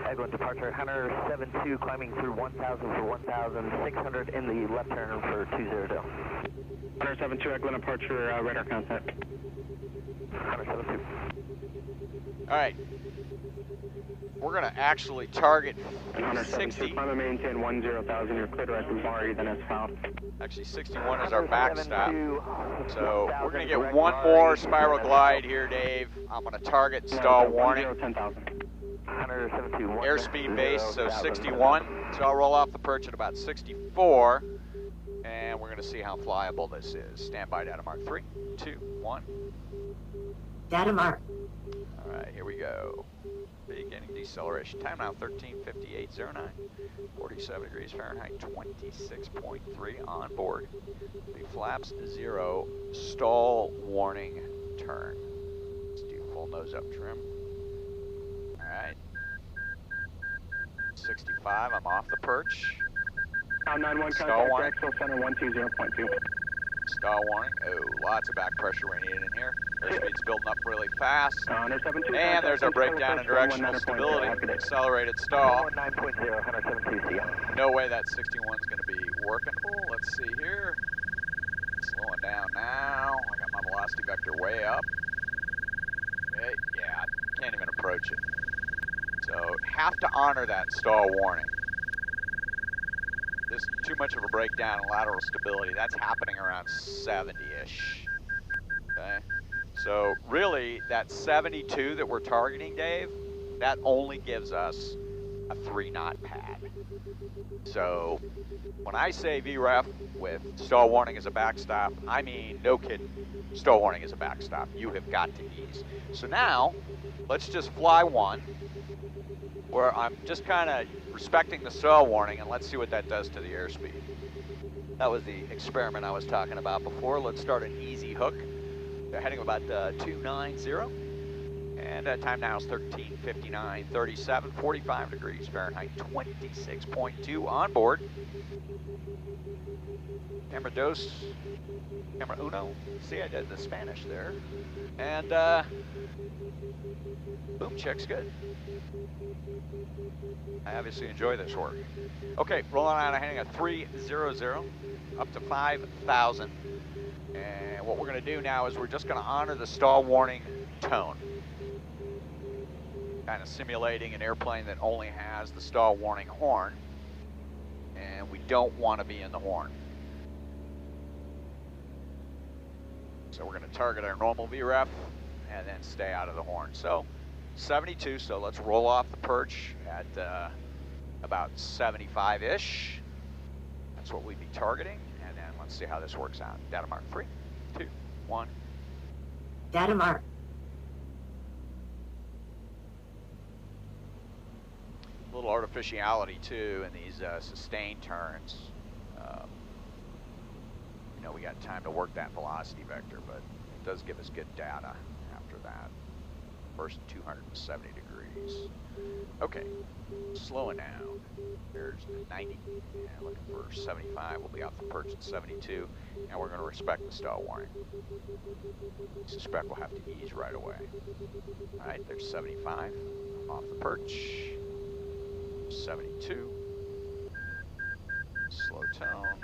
Edwin, departure, Hunter 72, climbing through 1,000 for 1,600 in the left turn for 200. Hunter 72, Eglin, departure, radar contact. Hunter 72. All right. We're going to actually target And Hunter 60. 72, climb and maintain 10,000, you're clear to exit Mari, then as found. Actually, 61 is our backstop. 72, So we're going to get one more spiral glide here, Dave. I'm going to target stall warning. 10,000. Hunter 72. Airspeed base, so 61. So I'll roll off the perch at about 64. And we're going to see how flyable this is. Standby data mark 3, 2, 1. Data mark. All right, here we go. Beginning deceleration. Time now 13:58:09. 47 degrees Fahrenheit, 26.3 on board. The flaps 0, stall warning turn. Let's do full nose up trim. All right. 65, I'm off the perch. Now 91, Stall contact, warning. Axel Center 120.2. Stall warning. Oh, lots of back pressure we needed in here. Airspeed's building up really fast. Hunter 72, And there's our breakdown in directional stability. Accelerated stall. 9.0, Hunter 72, CL. No way that 61 is going to be workable. Let's see here. Slowing down now. I got my velocity vector way up. Okay, yeah, I can't even approach it. So have to honor that stall warning. There's too much of a breakdown in lateral stability. That's happening around 70-ish. Okay. So really, that 72 that we're targeting, Dave, that only gives us a 3-knot pad. So when I say VREF with stall warning as a backstop, I mean, no kidding, stall warning as a backstop. You have got to ease. So now, let's just fly one, where I'm just kind of respecting the stall warning, and let's see what that does to the airspeed. That was the experiment I was talking about before. Let's start an easy hook. They're heading about 290, and time now is 13:59:37, 45 degrees Fahrenheit, 26.2 on board. Camera dos, camera uno. See, I did the Spanish there. And boom, check's good. I obviously enjoy this work. Okay, rolling out a heading of 300 up to 5,000. And what we're going to do now is we're just going to honor the stall warning tone. Okay? kind of simulating an airplane that only has the stall warning horn, and we don't want to be in the horn. So we're going to target our normal VREF and then stay out of the horn. So 72, so let's roll off the perch at about 75-ish. That's what we'd be targeting, and then let's see how this works out. Data mark 3, 2, 1. Data mark. A little artificiality too in these sustained turns. You know, we got time to work that velocity vector, but it does give us good data after that. First 270 degrees. Okay, slowing down. There's 90, and looking for 75. We'll be off the perch at 72, and we're going to respect the stall warning. Suspect we'll have to ease right away. All right, there's 75, off the perch. 72. Slow tone.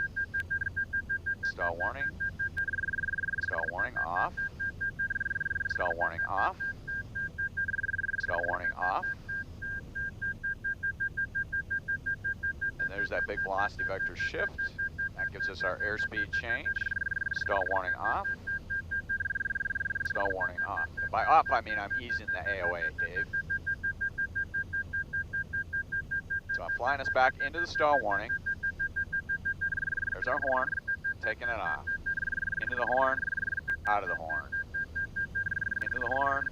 Stall warning. Stall warning off. Stall warning off. Stall warning off. And there's that big velocity vector shift. That gives us our airspeed change. Stall warning off. Stall warning off. And by off, I mean I'm easing the AOA, Dave. So I'm flying us back into the stall warning. There's our horn, taking it off. Into the horn, out of the horn. Into the horn,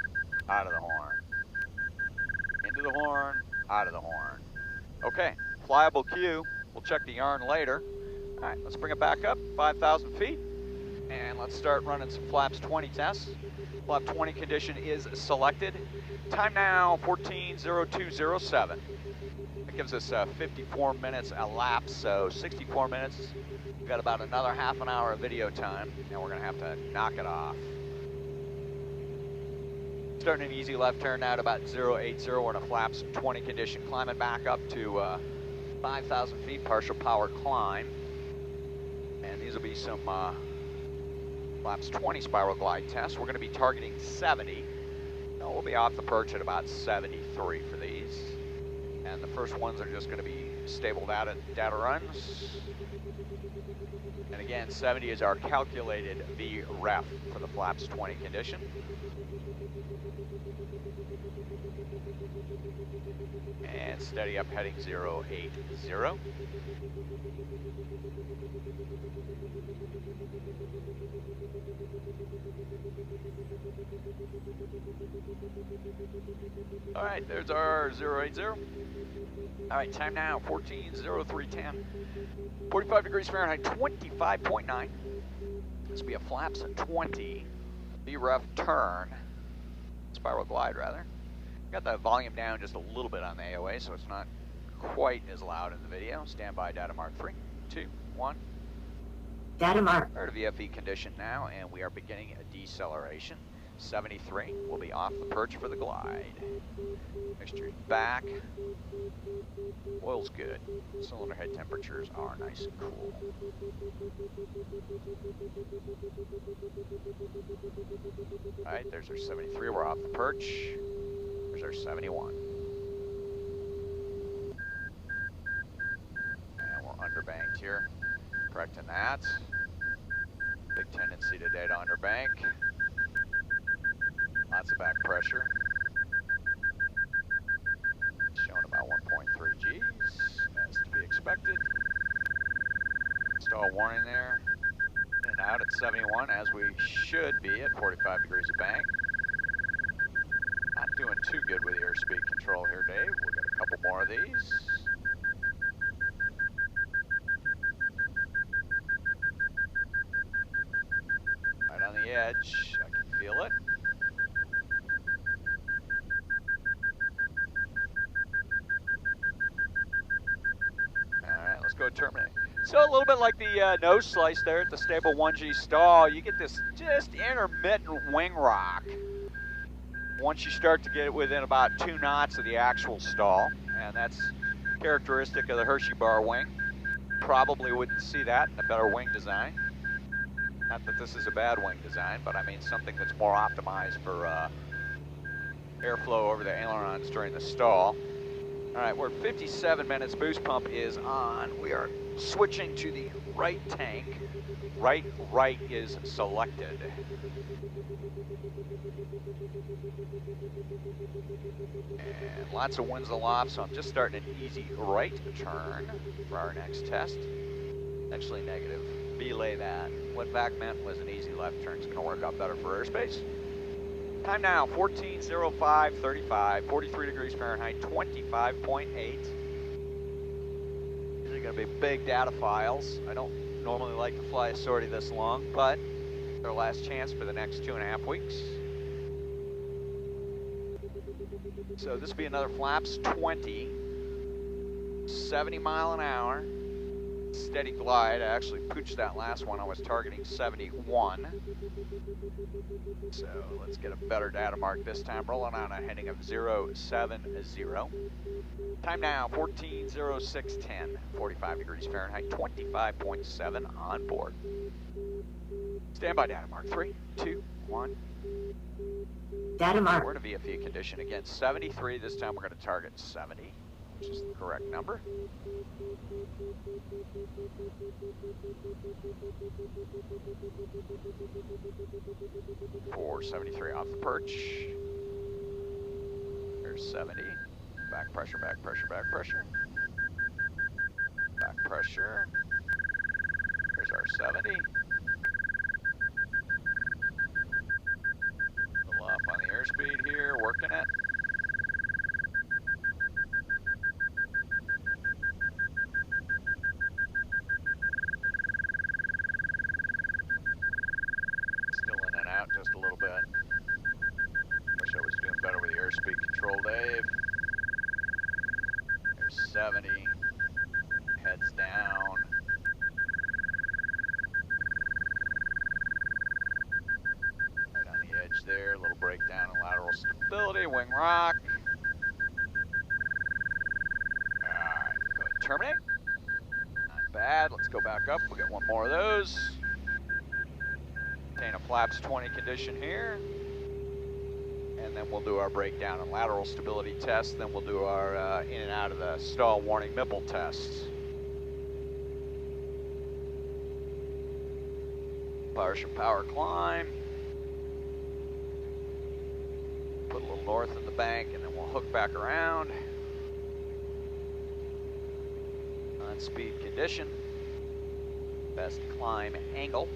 out of the horn. Into the horn, out of the horn. Okay, flyable Q. We'll check the yarn later. All right, let's bring it back up, 5,000 feet. And let's start running some flaps 20 tests. Flap 20 condition is selected. Time now, 14:02:07. Gives us 54 minutes elapsed, so 64 minutes. We've got about another half an hour of video time, and we're going to have to knock it off. Starting an easy left turn now at about 080. We're in a flaps 20 condition, climbing back up to 5,000 feet, partial power climb. And these will be some flaps 20 spiral glide tests. We're going to be targeting 70. No, we'll be off the perch at about 73 for these. And the first ones are just going to be stable data runs. And again, 70 is our calculated VREF for the flaps 20 condition. And steady up heading 080. All right, there's our 080. All right, time now, 14:03:10. 45 degrees Fahrenheit, 25.9. This will be a flaps 20, VREF turn, spiral glide rather. Got the volume down just a little bit on the AOA, so it's not quite as loud in the video. Standby data mark 3, 2, 1. Data mark. We're at a VFE condition now, and we are beginning a deceleration. 73, we'll be off the perch for the glide. Mixture's back. Oil's good. Cylinder head temperatures are nice and cool. All right, there's our 73, we're off the perch. There's our 71. And we're underbanked here. Correcting that. Big tendency today to underbank. Lots of back pressure. Showing about 1.3 Gs, as to be expected. Stall warning there. In and out at 71, as we should be at 45 degrees of bank. Not doing too good with the airspeed control here, Dave. We'll get a couple more of these. Right on the edge, I can feel it. Go terminate. So a little bit like the nose slice there at the stable 1G stall, you get this just intermittent wing rock once you start to get within about 2 knots of the actual stall, and that's characteristic of the Hershey bar wing. Probably wouldn't see that in a better wing design. Not that this is a bad wing design, but I mean something that's more optimized for airflow over the ailerons during the stall. All right, we're at 57 minutes. Boost pump is on. We are switching to the right tank. Right is selected. And lots of winds aloft, so I'm just starting an easy right turn for our next test. Actually negative. Belay that. What vac meant was an easy left turn. It's going to work out better for airspace. Time now, 14:05:35, 43 degrees Fahrenheit, 25.8. These are going to be big data files. I don't normally like to fly a sortie this long, but it's our last chance for the next 2.5 weeks. So this will be another flaps 20, 70 mile an hour, steady glide. I actually pooched that last one. I was targeting 71. So let's get a better data mark this time. Rolling on a heading of 070. Time now, 14:06:10, 45 degrees Fahrenheit, 25.7 on board. Standby data mark, 3, 2, 1. Data mark. We're in a VFE condition again, 73. This time we're going to target 70, which is the correct number. For 73 off the perch. Here's 70. Back pressure, back pressure, back pressure. Back pressure. Here's our 70. Little off on the airspeed here, working it. Just a little bit. Wish I was doing better with the airspeed control, Dave. There's 70. Heads down. Right on the edge there. A little breakdown in lateral stability. Wing rock. Alright, go ahead and terminate. Not bad. Let's go back up. We'll get one more of those. Obtain a flaps 20 condition here, and then we'll do our breakdown and lateral stability test. Then we'll do our in and out of the stall warning nipple test. Partial power climb. Put a little north in the bank, and then we'll hook back around. On speed condition. Best climb angle.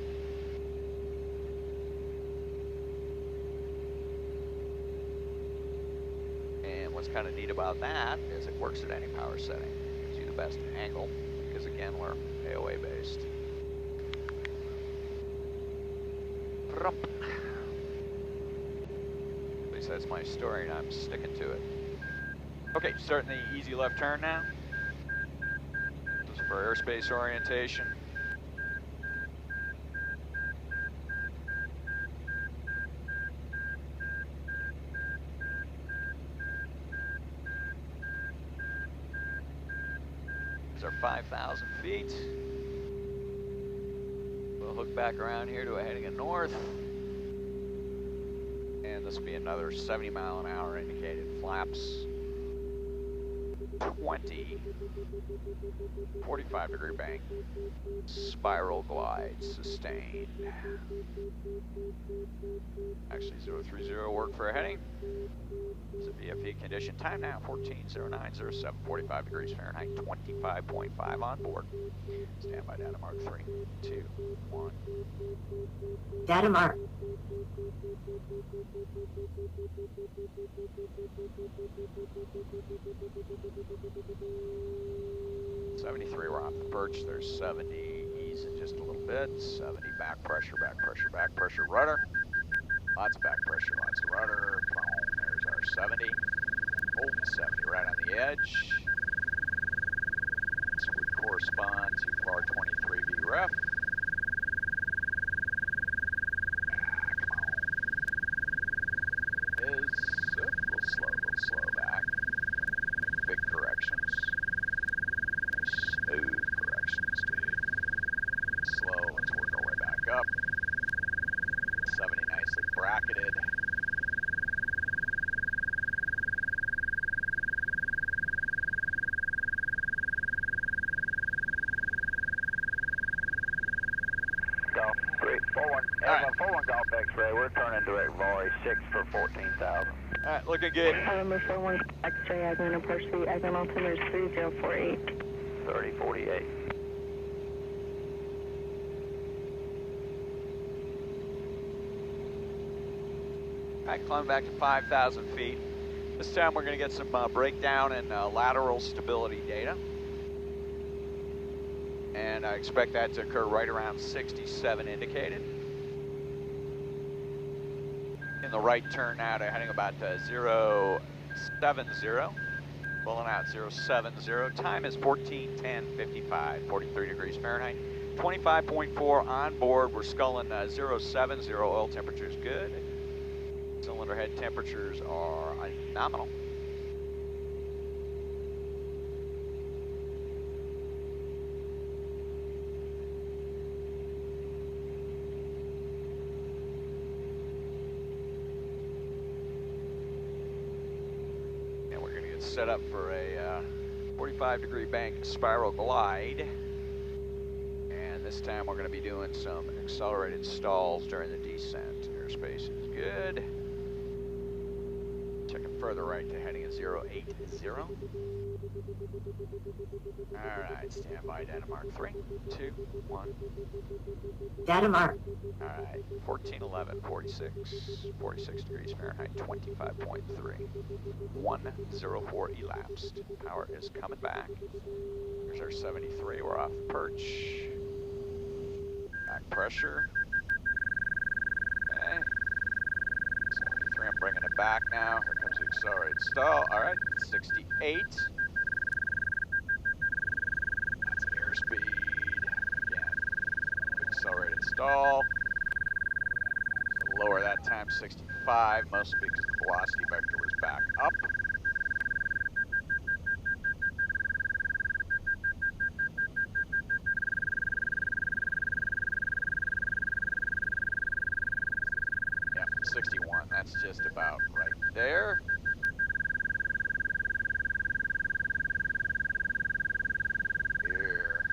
What's kind of neat about that is it works at any power setting. It gives you the best angle because, again, we're AOA based. At least that's my story and I'm sticking to it. Okay, starting the easy left turn now. This is for airspace orientation. Are 5,000 feet. We'll hook back around here to a heading of north. And this will be another 70 mile an hour indicated flaps. 20. 45 degree bank. Spiral glide sustained. Actually 030 work for a heading. It's a VFE condition. Time now 14:09:07, 45 degrees Fahrenheit, 25.5 on board. Standby data mark 3, 2, 1. Data mark. '73, we're off the perch. There's 70. Ease it just a little bit. 70. Back pressure, back pressure, back pressure. Rudder. Lots of back pressure, lots of rudder. Come on. There's our 70. Holding 70 right on the edge. This would correspond to FAR 23B Vref. Come on. Is a little slow back. Big corrections. Smooth corrections, dude. Slow, let's work our way back up. 70 nicely bracketed. 41 Golf X-ray, we're turning direct volley 6 for 14,000. All right, looking good. November 41 X-ray, Agman approach the Agman altimeter is 3048. 3048. All right, climb back to 5,000 feet. This time we're going to get some breakdown and lateral stability data. And I expect that to occur right around 67 indicated. In the right turn now to heading about 070. Pulling out 070. Time is 14:10:55, 43 degrees Fahrenheit. 25.4 on board. We're sculling 070. Oil temperature is good. Cylinder head temperatures are nominal. And we're going to get set up for a 45-degree bank spiral glide. And this time we're going to be doing some accelerated stalls during the descent. Airspace is good. Checking further right to heading at 080. Alright, stand by, data mark 3, 2, 1. Data mark. Alright, 1411, 46 degrees Fahrenheit, 25.3. 104 elapsed. Power is coming back. Here's our 73, we're off the perch. Back pressure. Okay. 73, I'm bringing it back now. Here comes the accelerated stall. Alright, 68. That's airspeed. Again, accelerated stall. Lower that time, 65, mostly because the velocity vector was back up. Yeah, 61, that's just about right there. Here,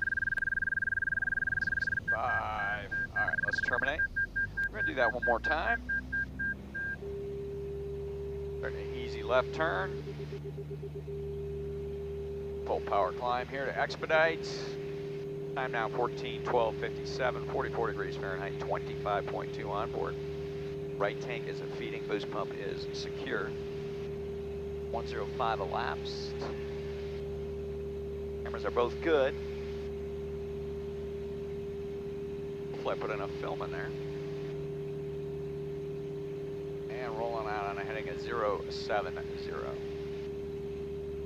65. All right, let's terminate. We're gonna do that one more time. Starting an easy left turn. Full power climb here to expedite. Time now 14:12:57, 44 degrees Fahrenheit, 25.2 on board. Right tank is a feeding, boost pump is secure. 105 elapsed. Cameras are both good. Hopefully I put enough film in there. And rolling out on a heading at 070.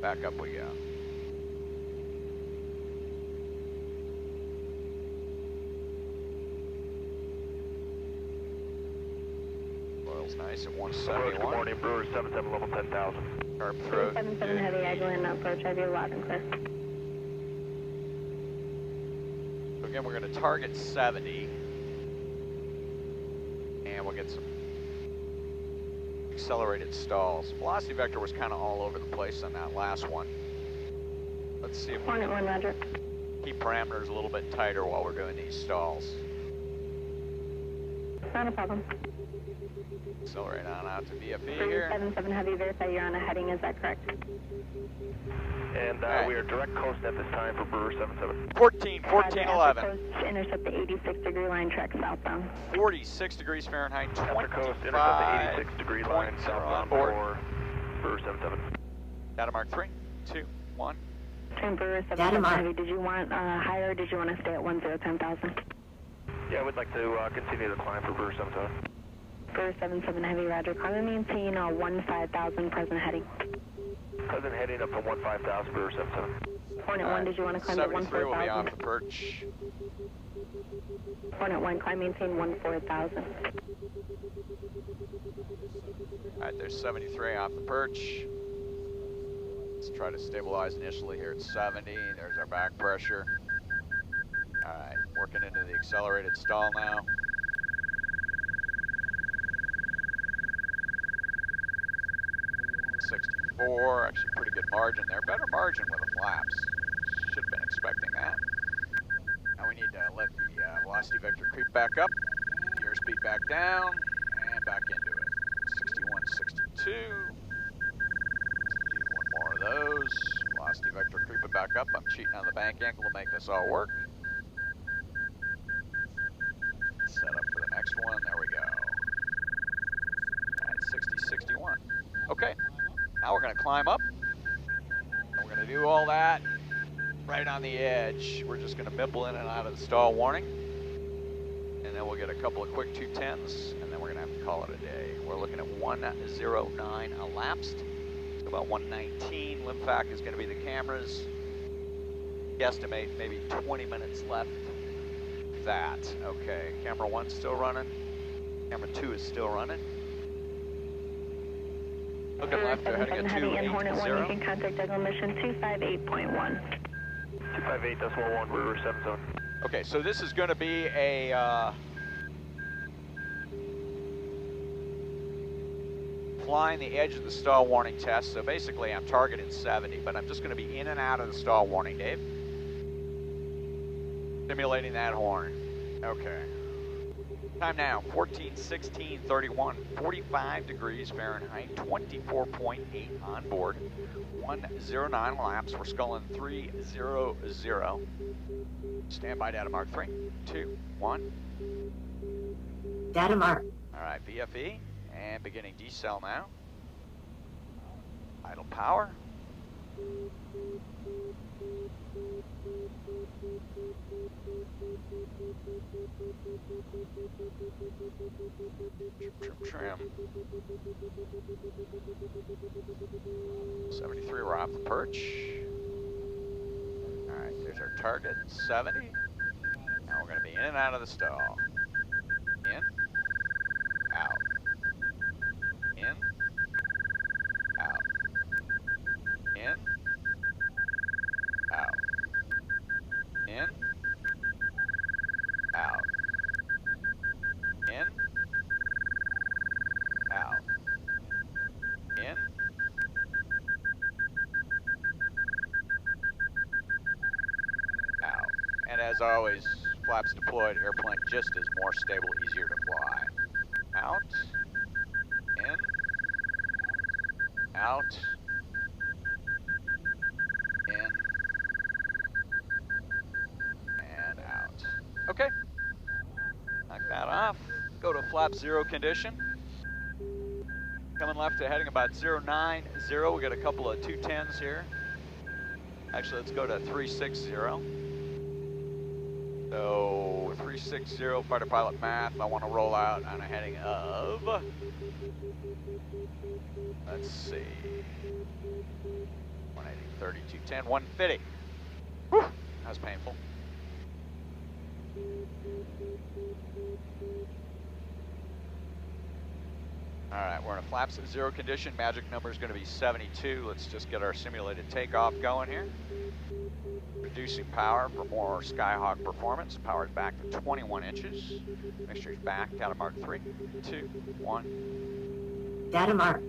Back up we go. Oil's nice at 171. Good morning, Brewer 77, level 10,000. Sharp throat. 77 heavy, Agman approach, have you loud and clear. So again, we're going to target 70. And we'll get some accelerated stalls. Velocity vector was kind of all over the place on that last one. Let's see if we Hornet 1, can roger. keep parameters a little bit tighter while we're doing these stalls. Not a problem. Accelerate on out to VFE here. 77 heavy, verify you're on a heading, is that correct? And we are direct coast at this time for Brewer 77. 14:11. Coast, intercept the 86-degree line, track southbound. 46 degrees Fahrenheit, After coast, intercept the 86-degree line 25.0 southbound on board. for Brewer 77. Data mark 3, 2, 1. Train Brewer Data 77 mark. heavy, did you want higher or did you want to stay at 10,000? Yeah, we'd like to continue the climb for Brewer 77. Brewer 77 heavy, roger. Climb maintain 15,000, present heading. Present heading up to 15,000, Brewer 77. Hornet 1, did you want to climb at 73 will be off 14,000? the perch. Hornet 1, climb maintain 14,000. All right, there's 73 off the perch. Let's try to stabilize initially here at 70. There's our back pressure. All right, working into the accelerated stall now. Actually pretty good margin there. Better margin with the flaps. Should have been expecting that. Now we need to let the velocity vector creep back up. back down, and back into it. 61, 62. Do one more of those. Velocity vector creeping back up. I'm cheating on the bank angle to make this all work. Set up for the next one. There we go. At 60, 61. Okay. Now we're going to climb up. And we're going to do all that right on the edge. We're just going to mipple in and out of the stall warning. And then we'll get a couple of quick 210s, and then we're going to have to call it a day. We're looking at 109 elapsed. So about 119. Limfac is going to be the cameras. Guesstimate maybe 20 minutes left. That. Okay. Camera 1's still running. Camera 2 is still running. Looking left, they're heading at 280. Hornet 1, you can contact Eagle Mission 258.1. 258.1, River 7 zone. Okay, so this is going to be a flying the edge of the stall warning test. So basically I'm targeting 70, but I'm just going to be in and out of the stall warning, Dave. Simulating that horn. Okay. Time now, 14:16:31, 45 degrees Fahrenheit, 24.8 on board, 109 laps. We're sculling 300. Standby data mark 3, 2, 1. Data mark. All right, VFE, and beginning decel now. Idle power. Trim. 73, we're off the perch. All right, there's our target, 70. Now we're going to be in and out of the stall. In, out, in, out, in, out, in, out, in, out, in, out. And as always, flaps deployed, airplane just is more stable, easier to fly. Out, in, out, in, and out. Okay. Knock that off. Go to flap 0 condition. Coming left to heading about 090. We'll get a couple of 210s here. Actually, let's go to 360. So 360 fighter pilot math. I want to roll out on a heading of, let's see, 180, 30, 210, 150. Whew, that was painful. All right, we're in a flaps at 0 condition. Magic number is going to be 72. Let's just get our simulated takeoff going here. Reducing power for more Skyhawk performance. Power's back to 21 inches. Mixture's back. Data mark 3, 2, 1. Data mark.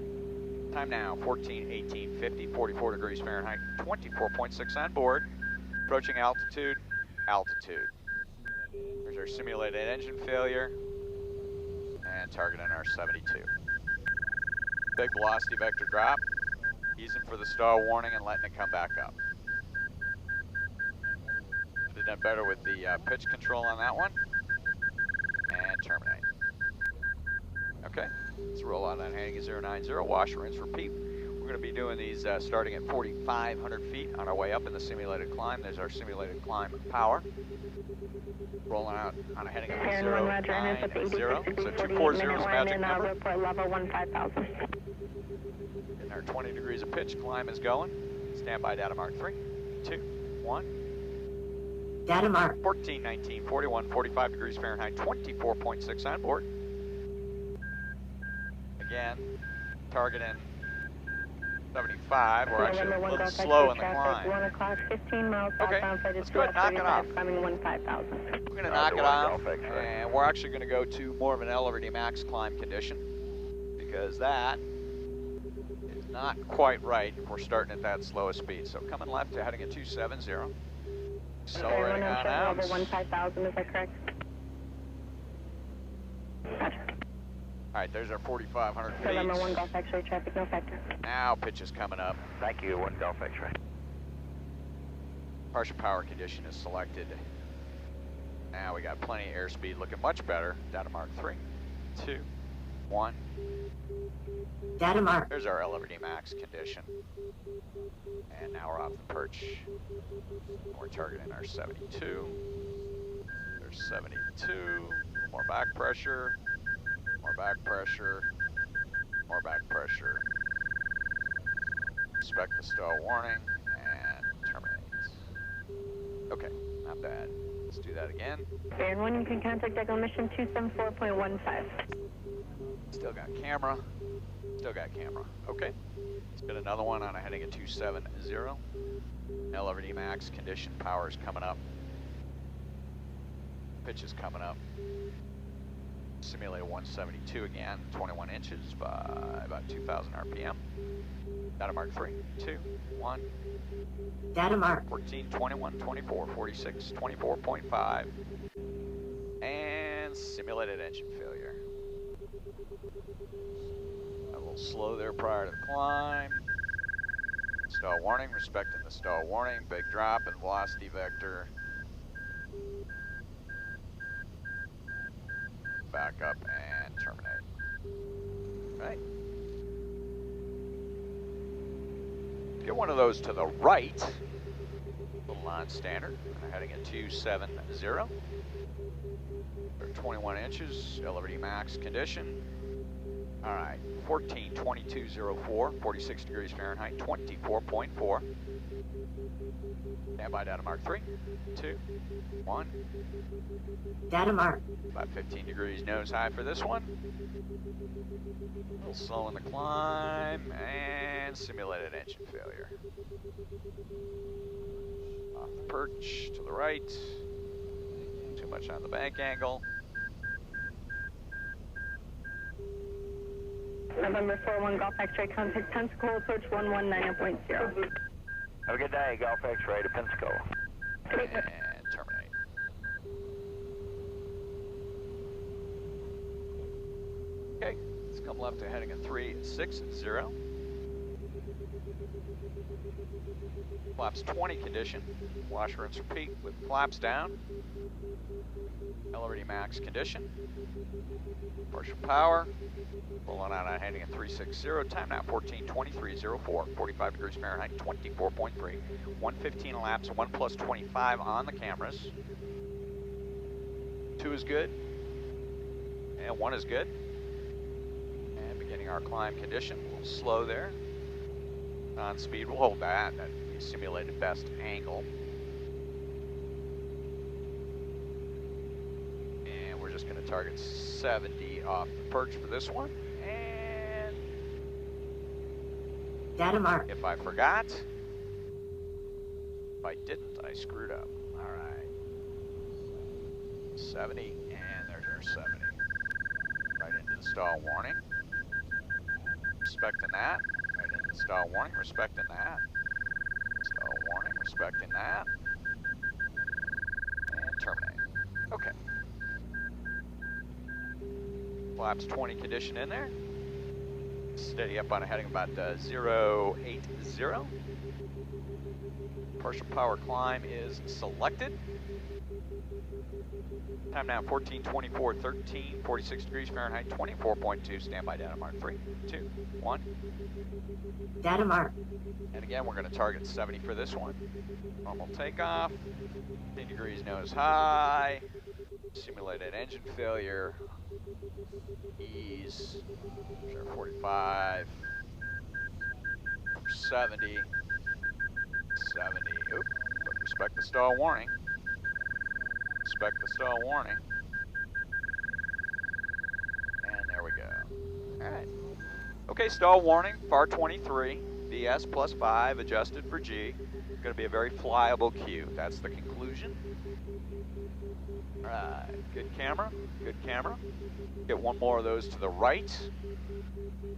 Time now, 14:18:50, 44 degrees Fahrenheit, 24.6 on board. Approaching altitude, altitude. There's our simulated engine failure. And targeting our 72. Big velocity vector drop. Easing for the stall warning and letting it come back up. Could have done better with the pitch control on that one. And terminate. Okay, let's roll out on heading 090. Wash, rinse, repeat. We're going to be doing these starting at 4,500 feet on our way up in the simulated climb. There's our simulated climb power. Rolling out on a heading of 090. So 240 is magic number. Report level 15,000. And our 20 degrees of pitch climb is going. Standby data mark 3, 2, 1. Data mark. 14:19, 41, 45 degrees Fahrenheit, 24.6 on board. Again, targeting 75. We're actually a little slow in the climb. 1 o'clock, 15 miles Okay, let's go ahead and knock it off. Climbing 15,000. We're going to knock it off, and we're actually going to go to more of an elevator max climb condition, because that is not quite right if we're starting at that slowest speed. So coming left to heading at 270. Accelerating on out. Level 15,000, is that correct? All right, there's our 4,500 feet. November 1 Golf X-ray traffic, no factor. Now pitch is coming up. Thank you, 1 Golf X-ray. Partial power condition is selected. Now we got plenty of airspeed, looking much better. Data mark 3, 2, 1. Data mark. There's our LRD max condition. And now we're off the perch. We're targeting our 72. There's 72. More back pressure. More back pressure. More back pressure. Respect the stall warning and terminate. Okay, not bad. Let's do that again. Baron 1, you can contact Echo Mission 274.15. Still got camera. Still got camera. Okay. Let's get another one on a heading of 270. LRD max condition power is coming up. Pitch is coming up. Simulator 172 again, 21 inches by about 2,000 RPM. Data mark 3, 2, 1. Data mark. 14, 21, 24, 46, 24.5. And simulated engine failure. A little slow there prior to the climb. Stall warning, respecting the stall warning. Big drop in velocity vector. Back up and terminate. Right. Get one of those to the right. A little non-standard. Heading at 270. They're 21 inches. LRD max condition. All right. 142204. 46 degrees Fahrenheit. 24.4. Standby data mark 3, 2, 1. Data mark. About 15 degrees nose high for this one. A little slow in the climb and simulated engine failure. Off the perch to the right. Too much on the bank angle. November 4-1 Golf X-ray, contact Pensacola, approach 119.0. Have a good day, Golf X-ray to Pensacola. And terminate. Okay, let's come left to heading at 360. Flaps 20 condition. Wash, rinse, repeat with flaps down. LRD max condition. Partial power. Rolling out on heading at 360. Time now 14:23:04. 45 degrees Fahrenheit. 24.3. 115 laps. 1 plus 25 on the cameras. 2 is good. And 1 is good. And beginning our climb condition. A little slow there. On speed, we'll hold that. That'd be simulated best angle. And we're just going to target 70 off the perch for this one. And Data mark. if I forgot, if I didn't, I screwed up. All right. 70, and there's our 70. Right into the stall warning. Respecting that. Right into the stall warning, respecting that. Stall warning, respecting that. And terminate. Okay. Flaps 20 condition in there. Steady up on a heading about 080. Partial power climb is selected. Time now 14:24:13. 46 degrees Fahrenheit. 24.2. Standby data mark 3, 2, 1. Data mark. And again, we're going to target 70 for this one. Normal takeoff. 10 degrees nose high. Simulated engine failure. Ease. Sure, 45. 70. 70. Oop. But respect the stall warning. Respect the stall warning. And there we go. All right. Okay, stall warning, FAR 23. The PS plus 5 adjusted for G. Going to be a very flyable cue. That's the conclusion. All right, good camera, good camera. Get one more of those to the right,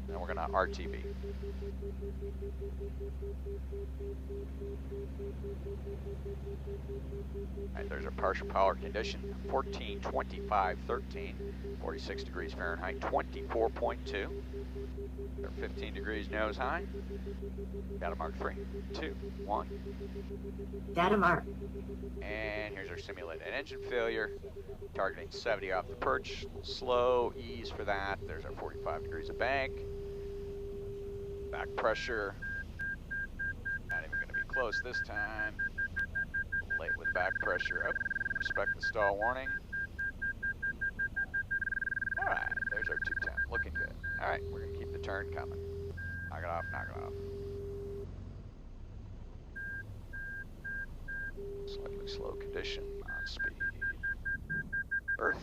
and we're going to RTB. All right, there's our partial power condition, 14, 25, 13, 46 degrees Fahrenheit, 24.2. 15 degrees nose high. Data mark 3, 2, 1. Data mark. And here's our simulated engine failure. Targeting 70 off the perch. A little slow, ease for that. There's our 45 degrees of bank. Back pressure. Not even going to be close this time. Late with back pressure. Oh, respect the stall warning. All right, there's our 210. Looking good. All right, we're going to keep the turn coming. Knock it off, knock it off. Slightly slow condition on speed. Earth.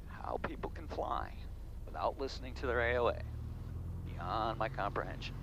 How people can fly without listening to their AOA, beyond my comprehension.